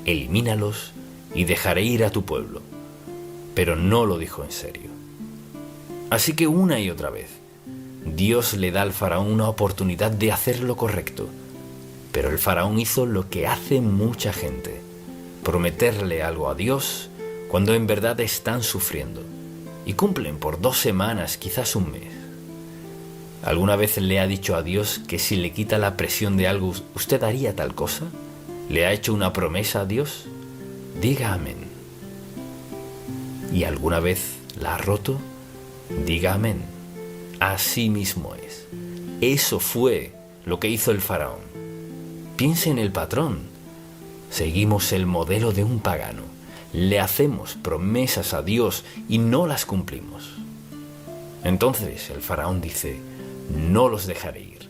«Elimínalos y dejaré ir a tu pueblo». Pero no lo dijo en serio. Así que una y otra vez, Dios le da al faraón una oportunidad de hacer lo correcto. Pero el faraón hizo lo que hace mucha gente: prometerle algo a Dios cuando en verdad están sufriendo, y cumplen por 2 semanas, quizás un mes. ¿Alguna vez le ha dicho a Dios que si le quita la presión de algo, usted haría tal cosa? ¿Le ha hecho una promesa a Dios? Diga amén. ¿Y alguna vez la ha roto? Diga amén. Así mismo es. Eso fue lo que hizo el faraón. Piense en el patrón. Seguimos el modelo de un pagano. Le hacemos promesas a Dios y no las cumplimos. Entonces el faraón dice: «No los dejaré ir».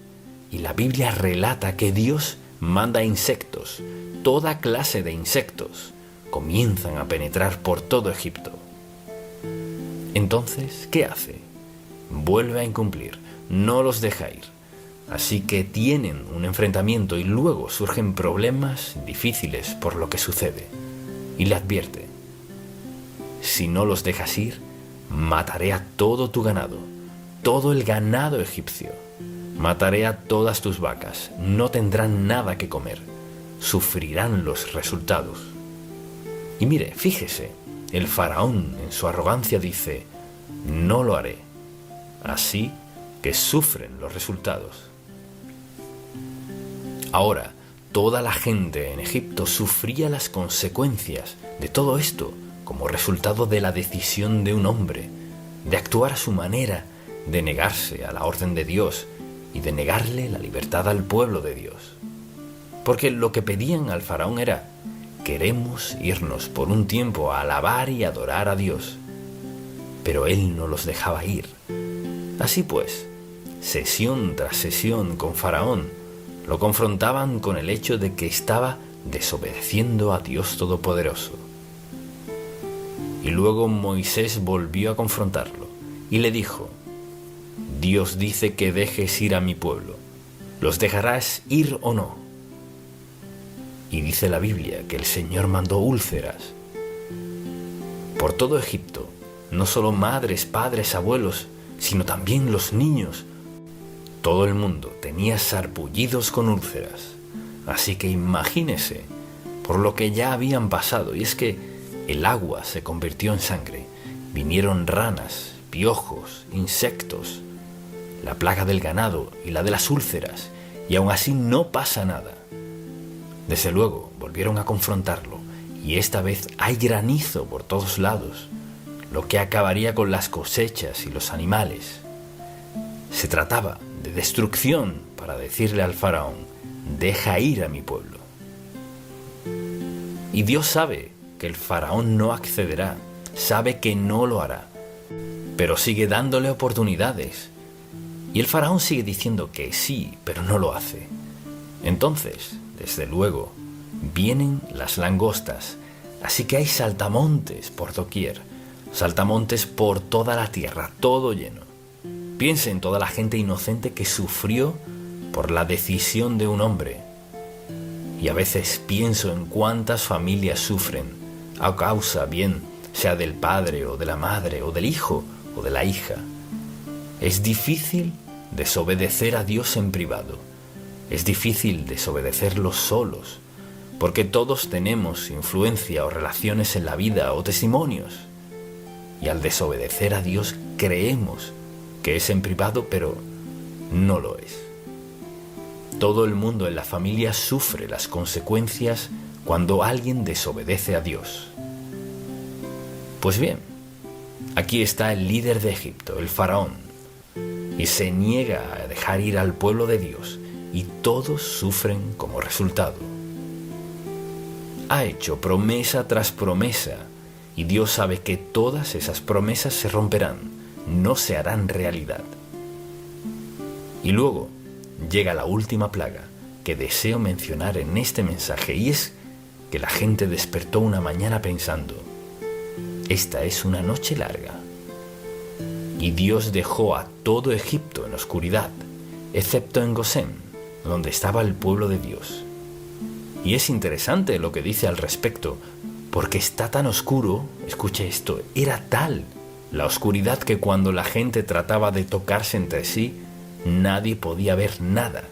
Y la Biblia relata que Dios manda insectos, toda clase de insectos, comienzan a penetrar por todo Egipto. Entonces, ¿qué hace? Vuelve a incumplir, no los deja ir. Así que tienen un enfrentamiento y luego surgen problemas difíciles por lo que sucede. Y le advierte: «Si no los dejas ir, mataré a todo tu ganado, todo el ganado egipcio. Mataré a todas tus vacas, no tendrán nada que comer, sufrirán los resultados». Y mire, fíjese, el faraón en su arrogancia dice: «No lo haré». Así que sufren los resultados. Ahora, toda la gente en Egipto sufría las consecuencias de todo esto como resultado de la decisión de un hombre, de actuar a su manera, de negarse a la orden de Dios y de negarle la libertad al pueblo de Dios. Porque lo que pedían al faraón era: «Queremos irnos por un tiempo a alabar y adorar a Dios». Pero él no los dejaba ir. Así pues, sesión tras sesión con faraón, lo confrontaban con el hecho de que estaba desobedeciendo a Dios Todopoderoso. Y luego Moisés volvió a confrontarlo y le dijo: «Dios dice que dejes ir a mi pueblo. ¿Los dejarás ir o no?». Y dice la Biblia que el Señor mandó úlceras por todo Egipto, no solo madres, padres, abuelos, sino también los niños. Todo el mundo tenía sarpullidos con úlceras. Así que imagínese por lo que ya habían pasado, y es que el agua se convirtió en sangre. Vinieron ranas, piojos, insectos, la plaga del ganado y la de las úlceras, y aún así no pasa nada. Desde luego volvieron a confrontarlo, y esta vez hay granizo por todos lados, lo que acabaría con las cosechas y los animales. Se trataba de destrucción para decirle al faraón: deja ir a mi pueblo. Y Dios sabe que el faraón no accederá, sabe que no lo hará, pero sigue dándole oportunidades. Y el faraón sigue diciendo que sí, pero no lo hace. Entonces, desde luego, vienen las langostas, así que hay saltamontes por doquier, saltamontes por toda la tierra, todo lleno. Piense en toda la gente inocente que sufrió por la decisión de un hombre. Y a veces pienso en cuántas familias sufren a causa, bien sea del padre o de la madre o del hijo o de la hija. Es difícil desobedecer a Dios en privado. Es difícil desobedecerlo solos, porque todos tenemos influencia o relaciones en la vida o testimonios. Y al desobedecer a Dios creemos que es en privado, pero no lo es. Todo el mundo en la familia sufre las consecuencias cuando alguien desobedece a Dios. Pues bien, aquí está el líder de Egipto, el faraón, y se niega a dejar ir al pueblo de Dios, y todos sufren como resultado. Ha hecho promesa tras promesa, y Dios sabe que todas esas promesas se romperán, no se harán realidad. Y luego llega la última plaga que deseo mencionar en este mensaje, y es que la gente despertó una mañana pensando: esta es una noche larga. Y Dios dejó a todo Egipto en oscuridad, excepto en Gosén, donde estaba el pueblo de Dios. Y es interesante lo que dice al respecto, porque está tan oscuro, escuche esto, era tal la oscuridad que cuando la gente trataba de tocarse entre sí, nadie podía ver nada,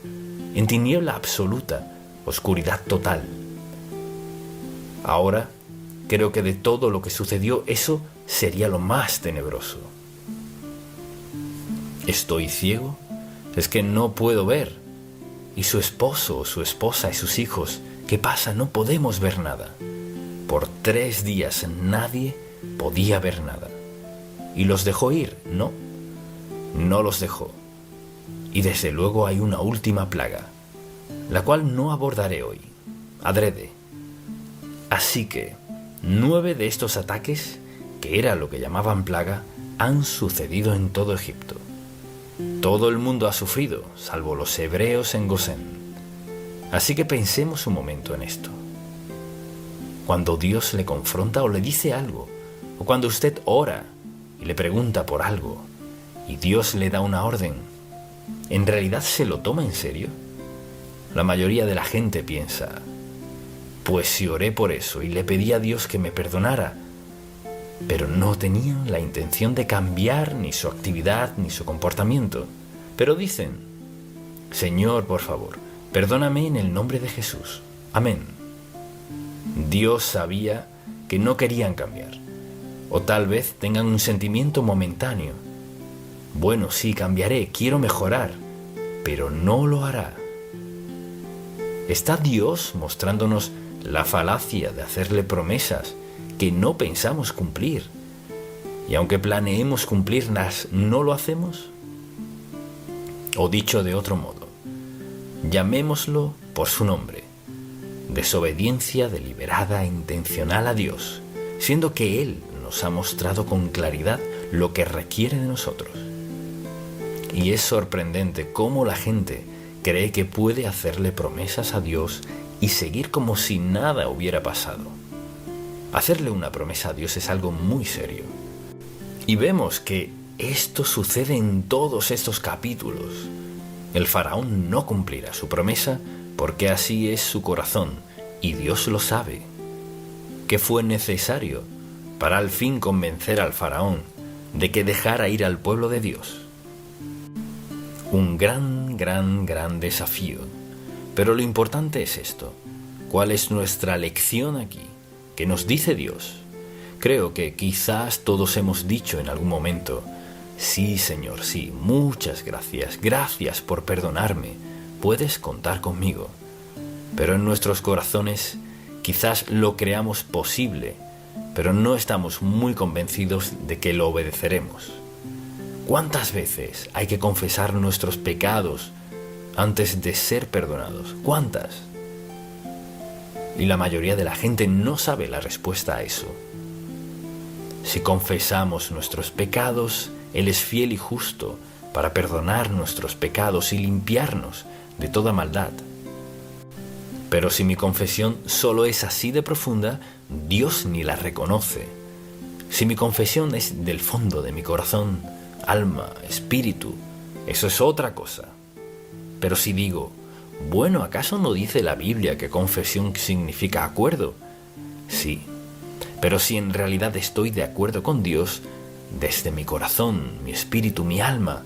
en tiniebla absoluta, oscuridad total. Ahora, creo que de todo lo que sucedió, eso sería lo más tenebroso. ¿Estoy ciego? Es que no puedo ver. ¿Y su esposo, su esposa y sus hijos? ¿Qué pasa? No podemos ver nada. Por 3 días nadie podía ver nada. ¿Y los dejó ir? No, no los dejó. Y desde luego hay una última plaga, la cual no abordaré hoy, adrede. Así que 9 de estos ataques, que era lo que llamaban plaga, han sucedido en todo Egipto. Todo el mundo ha sufrido, salvo los hebreos en Gosén. Así que pensemos un momento en esto. Cuando Dios le confronta o le dice algo, o cuando usted ora y le pregunta por algo, y Dios le da una orden, ¿en realidad se lo toma en serio? La mayoría de la gente piensa: pues si oré por eso y le pedí a Dios que me perdonara, pero no tenían la intención de cambiar ni su actividad ni su comportamiento. Pero dicen: Señor, por favor, perdóname en el nombre de Jesús. Amén. Dios sabía que no querían cambiar, o tal vez tengan un sentimiento momentáneo. Bueno, sí, cambiaré, quiero mejorar, pero no lo hará. ¿Está Dios mostrándonos la falacia de hacerle promesas que no pensamos cumplir? Y aunque planeemos cumplirlas, ¿no lo hacemos? O dicho de otro modo, llamémoslo por su nombre: desobediencia deliberada e intencional a Dios, siendo que Él nos ha mostrado con claridad lo que requiere de nosotros. Y es sorprendente cómo la gente cree que puede hacerle promesas a Dios y seguir como si nada hubiera pasado. Hacerle una promesa a Dios es algo muy serio. Y vemos que esto sucede en todos estos capítulos. El faraón no cumplirá su promesa porque así es su corazón, y Dios lo sabe. ¿Qué fue necesario para al fin convencer al faraón de que dejara ir al pueblo de Dios? Un gran desafío. Pero lo importante es esto: ¿cuál es nuestra lección aquí? ¿Qué nos dice Dios? Creo que quizás todos hemos dicho en algún momento: sí, Señor, sí, muchas gracias, gracias por perdonarme, puedes contar conmigo. Pero en nuestros corazones quizás lo creamos posible, pero no estamos muy convencidos de que lo obedeceremos. ¿Cuántas veces hay que confesar nuestros pecados antes de ser perdonados? ¿Cuántas? Y la mayoría de la gente no sabe la respuesta a eso. Si confesamos nuestros pecados, Él es fiel y justo para perdonar nuestros pecados y limpiarnos de toda maldad. Pero si mi confesión solo es así de profunda, Dios ni la reconoce. Si mi confesión es del fondo de mi corazón, alma, espíritu, eso es otra cosa. Pero si digo, bueno, ¿acaso no dice la Biblia que confesión significa acuerdo? Sí, pero si en realidad estoy de acuerdo con Dios, desde mi corazón, mi espíritu, mi alma,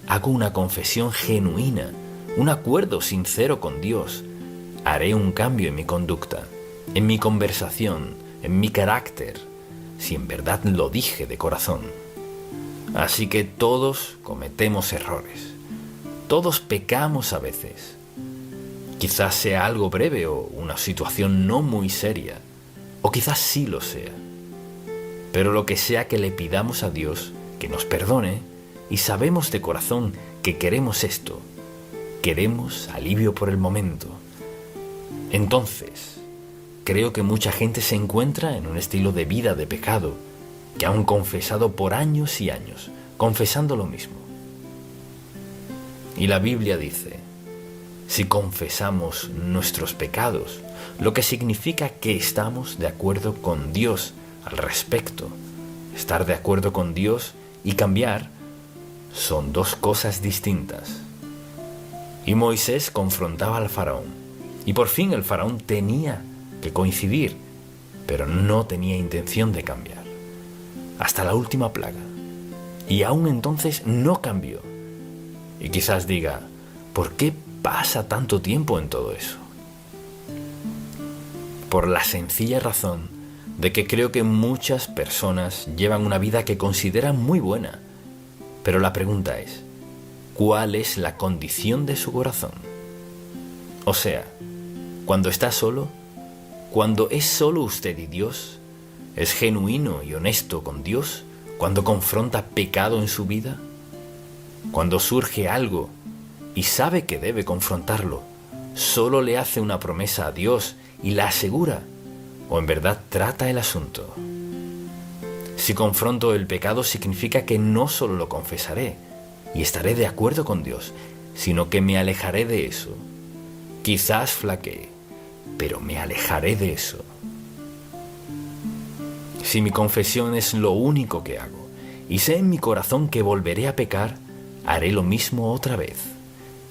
hago una confesión genuina, un acuerdo sincero con Dios, haré un cambio en mi conducta, en mi conversación, en mi carácter, si en verdad lo dije de corazón. Así que todos cometemos errores, todos pecamos a veces. Quizás sea algo breve o una situación no muy seria, o quizás sí lo sea. Pero lo que sea que le pidamos a Dios, que nos perdone, y sabemos de corazón que queremos esto, queremos alivio por el momento. Entonces, creo que mucha gente se encuentra en un estilo de vida de pecado, que han confesado por años y años, confesando lo mismo. Y la Biblia dice, si confesamos nuestros pecados, lo que significa que estamos de acuerdo con Dios al respecto. Estar de acuerdo con Dios y cambiar son dos cosas distintas. Y Moisés confrontaba al faraón, y por fin el faraón tenía que coincidir, pero no tenía intención de cambiar, hasta la última plaga. Y aún entonces no cambió. Y quizás diga, ¿por qué pasa tanto tiempo en todo eso? Por la sencilla razón de que creo que muchas personas llevan una vida que consideran muy buena, pero la pregunta es, ¿cuál es la condición de su corazón? O sea, cuando está solo, cuando es solo usted y Dios, ¿es genuino y honesto con Dios cuando confronta pecado en su vida? Cuando surge algo y sabe que debe confrontarlo, ¿solo le hace una promesa a Dios y la asegura? ¿O en verdad trata el asunto? Si confronto el pecado significa que no solo lo confesaré y estaré de acuerdo con Dios, sino que me alejaré de eso. Quizás flaquee, pero me alejaré de eso. Si mi confesión es lo único que hago y sé en mi corazón que volveré a pecar, haré lo mismo otra vez.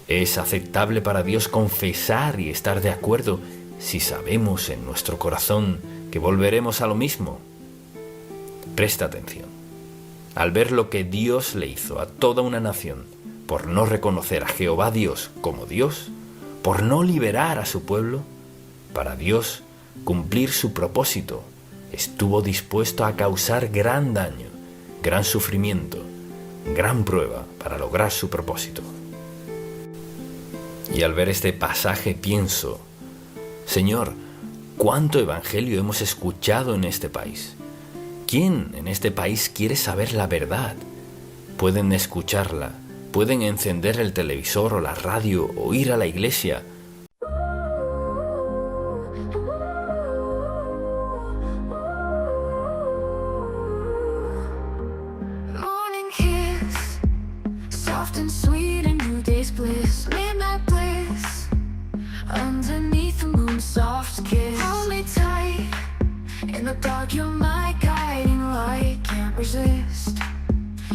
¿Es aceptable para Dios confesar y estar de acuerdo si sabemos en nuestro corazón que volveremos a lo mismo? Presta atención. Al ver lo que Dios le hizo a toda una nación por no reconocer a Jehová Dios como Dios, por no liberar a su pueblo, para Dios cumplir su propósito, estuvo dispuesto a causar gran daño, gran sufrimiento, gran prueba para lograr su propósito. Y al ver este pasaje pienso, Señor, ¿cuánto evangelio hemos escuchado en este país? ¿Quién en este país quiere saber la verdad? Pueden escucharla, pueden encender el televisor o la radio o ir a la iglesia. In the dark, you're my guiding light. Can't resist.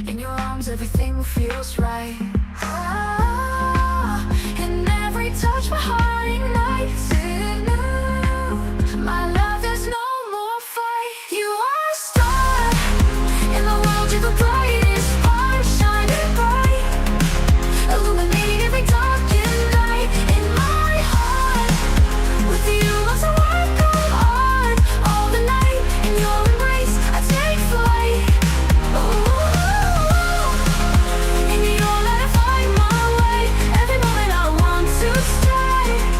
In your arms, everything feels right. Ah, and every touch, my heart ignites anew. My love, there's no more fight. You are a star in the world. You're the brightest spark, shining bright, illuminating every darkened night. In my heart, with you, love's a work of art. All the night in your embrace, I take flight. Ooh, in your light, I find my way. Every moment I want to stay.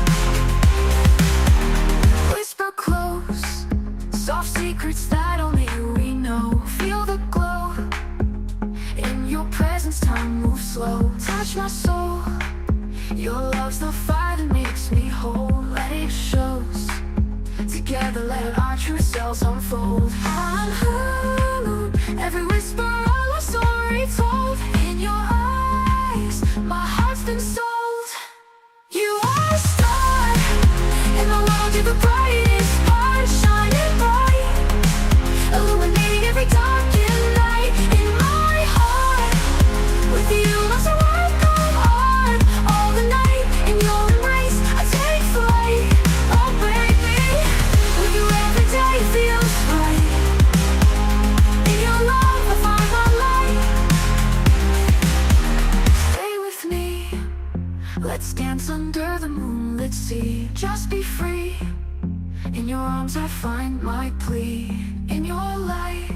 together, let our true selves unfold. On Hulu, every whisper, all our story told. In your eyes, my heart's been sold. You are a star in the world, you're the brightest part, shining bright, illuminating every darkened night. In my heart, with you, love's a work of art. All the night, in your embrace, I take flight. Oh baby, with you every day feels right. In your love, I find my light. Stay with me, let's dance under the moonlit sea. Just be free. In your arms I find my plea. In your light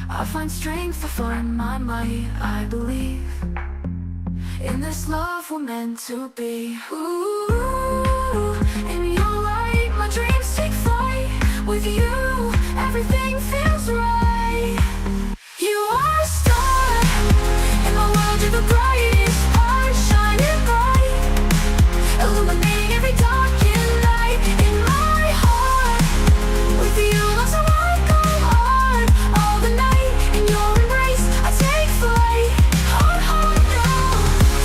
I find strength, I find my might. I believe in this love we're meant to be. Ooh, in your light my dreams take flight. With you everything feels right. You are a star in the world, you're the brightest part, shining bright, illuminating every darkened night. In my heart, with you, love's a work of art. All the night, in your embrace, I take flight. Heart, heart, now,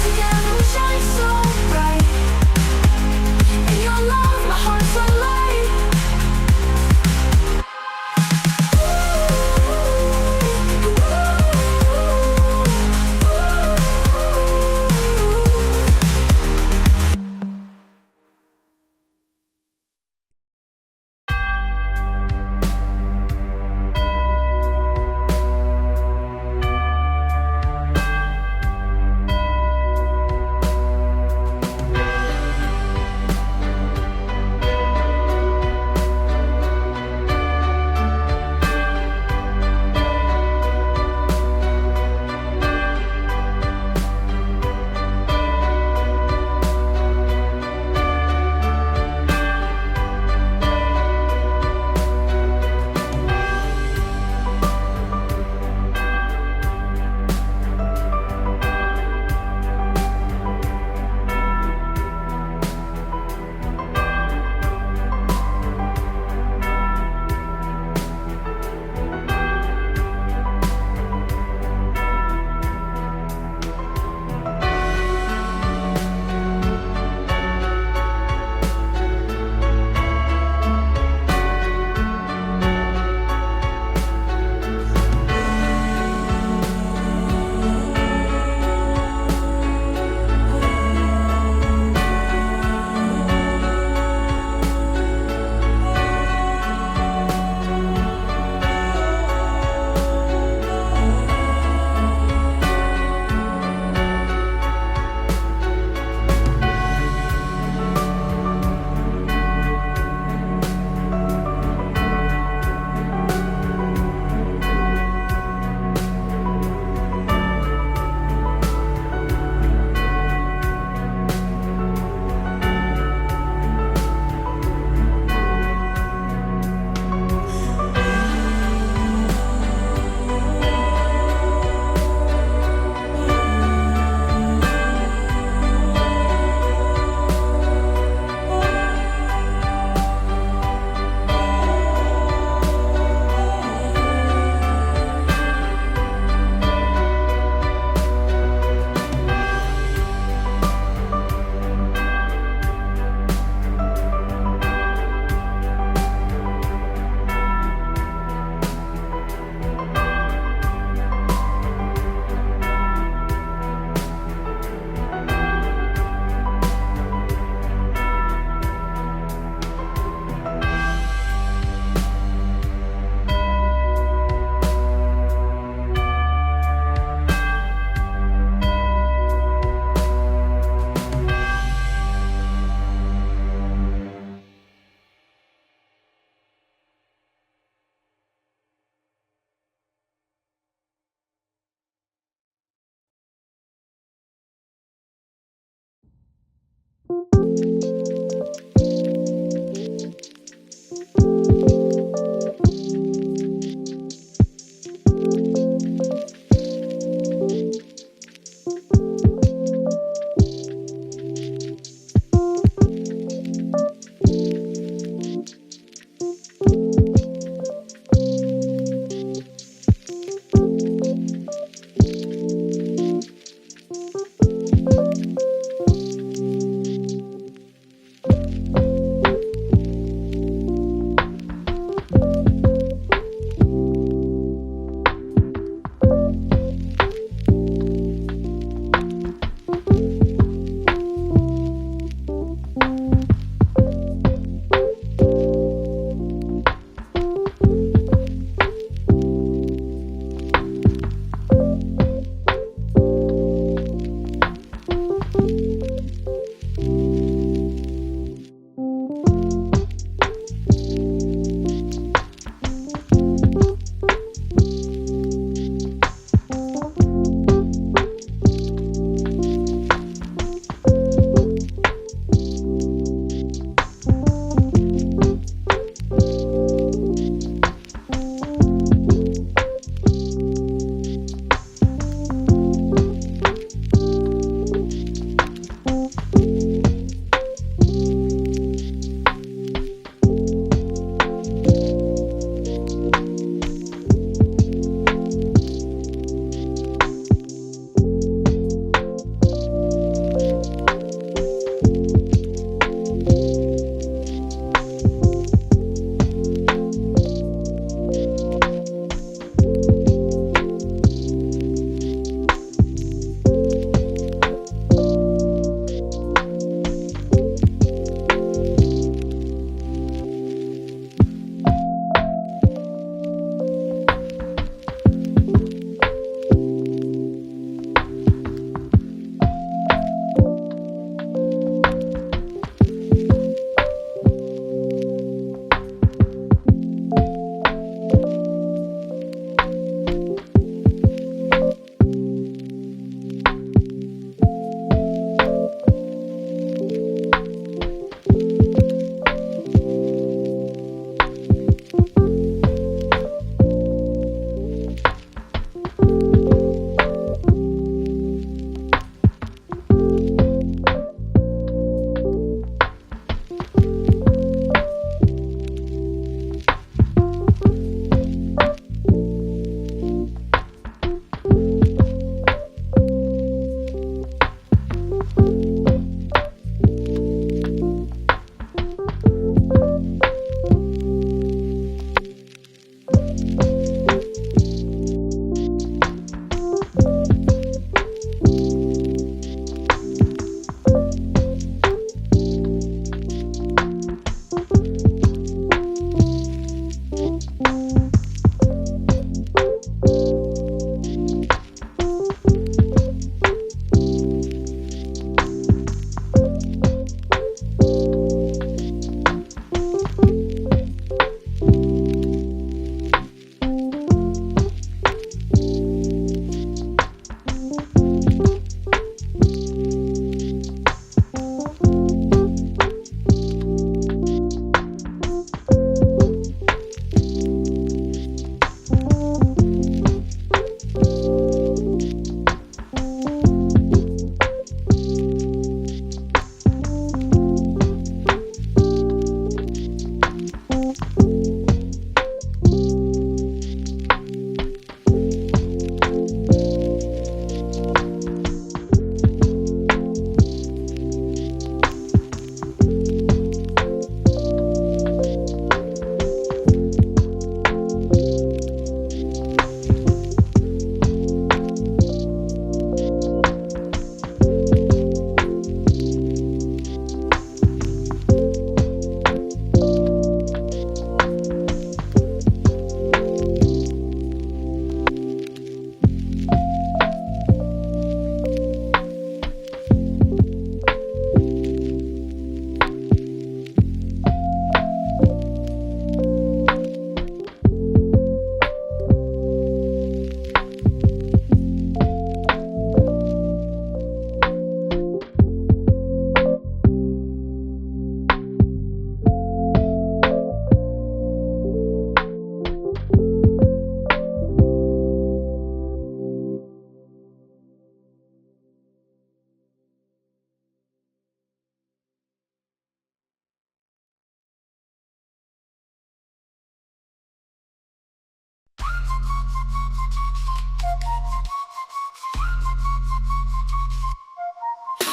together we shine so bright. In your love, my heart's alight.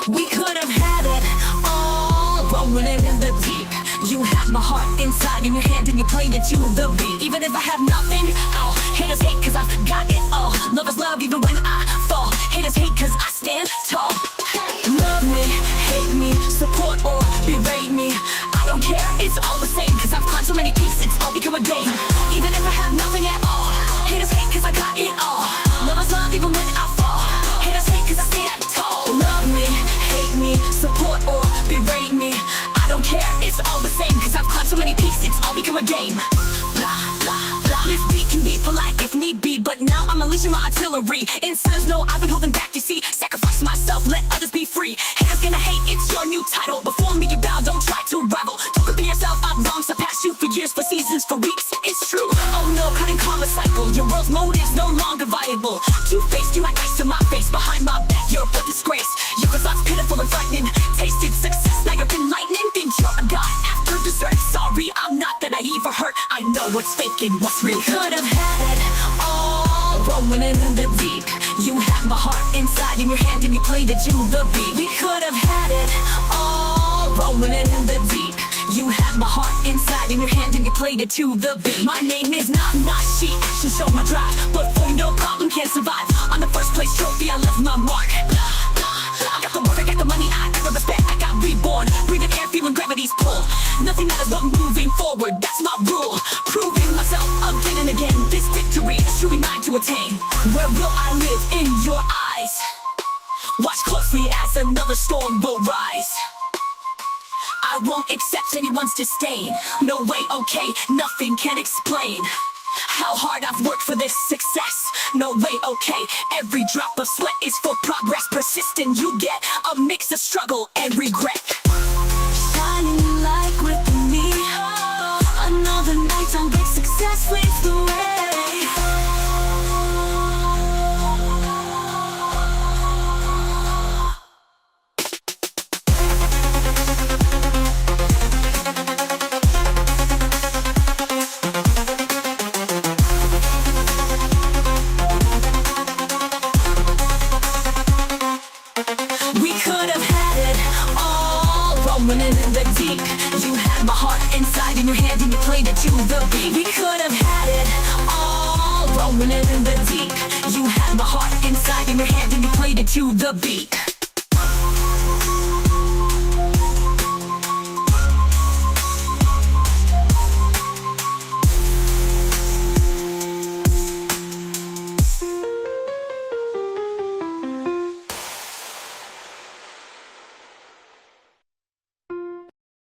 We could have had it all, rolling it in the deep. You had my heart inside in your hand and you played it to the beat. Even if I have nothing, oh, haters hate cause I've got it all. Lovers love even when I fall. Haters hate cause I stand tall. Love me, hate me, support or berate me, I don't care, it's all the same. Cause I've climbed so many peaks, it's all become a game. Even if I have nothing at all, haters hate cause I got it all. Lovers love even when I fall. Haters hate cause I stand tall. Love me, hate me, support or berate me, I don't care, it's all the same. Cause I've climbed so many peaks, it's all become a game. Blah, blah, blah. This beat can be polite if need be, but now I'm unleashing my artillery. It says no, I've been holding back, you see. Sacrifice myself, let others be free. Haters gonna hate, it's your new title. Before me you bow, don't try to rival. Don't compare yourself, I've long surpassed you for years, for seasons, for weeks. It's true, oh no, cutting karma cycle. Your world's motive's no longer viable. Two-faced, you like ice to my face. Behind my back, you're a disgrace. Your thoughts pitiful and frightening. Tasted success, now you're enlightening. Think you're a god after dessert. Sorry, I'm not that naive or hurt. I know what's fake and what's real. Could have had it all, rolling it in the deep. You had my heart inside in your hand and you played it to the beat. We could have had it all, rolling it in the deep. You had my heart inside in your hand and you played it to the beat. My name is not she, action show my drive. But for no problem can't survive. On the first place trophy I left my mark. I got the work, I got the money, I got the respect, I got reborn. Breathing air, feeling gravity's pull. Nothing matters but moving forward, that's my rule. Proving myself again and again. This victory is truly mine to attain. Where will I live? In your eyes. Watch closely as another storm will rise. I won't accept anyone's disdain. No way, okay, nothing can explain how hard I've worked for this success. No way, okay, every drop of sweat is for progress. Persistent, you get a mix of struggle and regret. Shining like with me, another night on big success leads the way. We could have had it all, rolling it in the deep. You had my heart inside in your hand and you played it to the beat. We could have had it all, rolling it in the deep. You had my heart inside in your hand and you played it to the beat.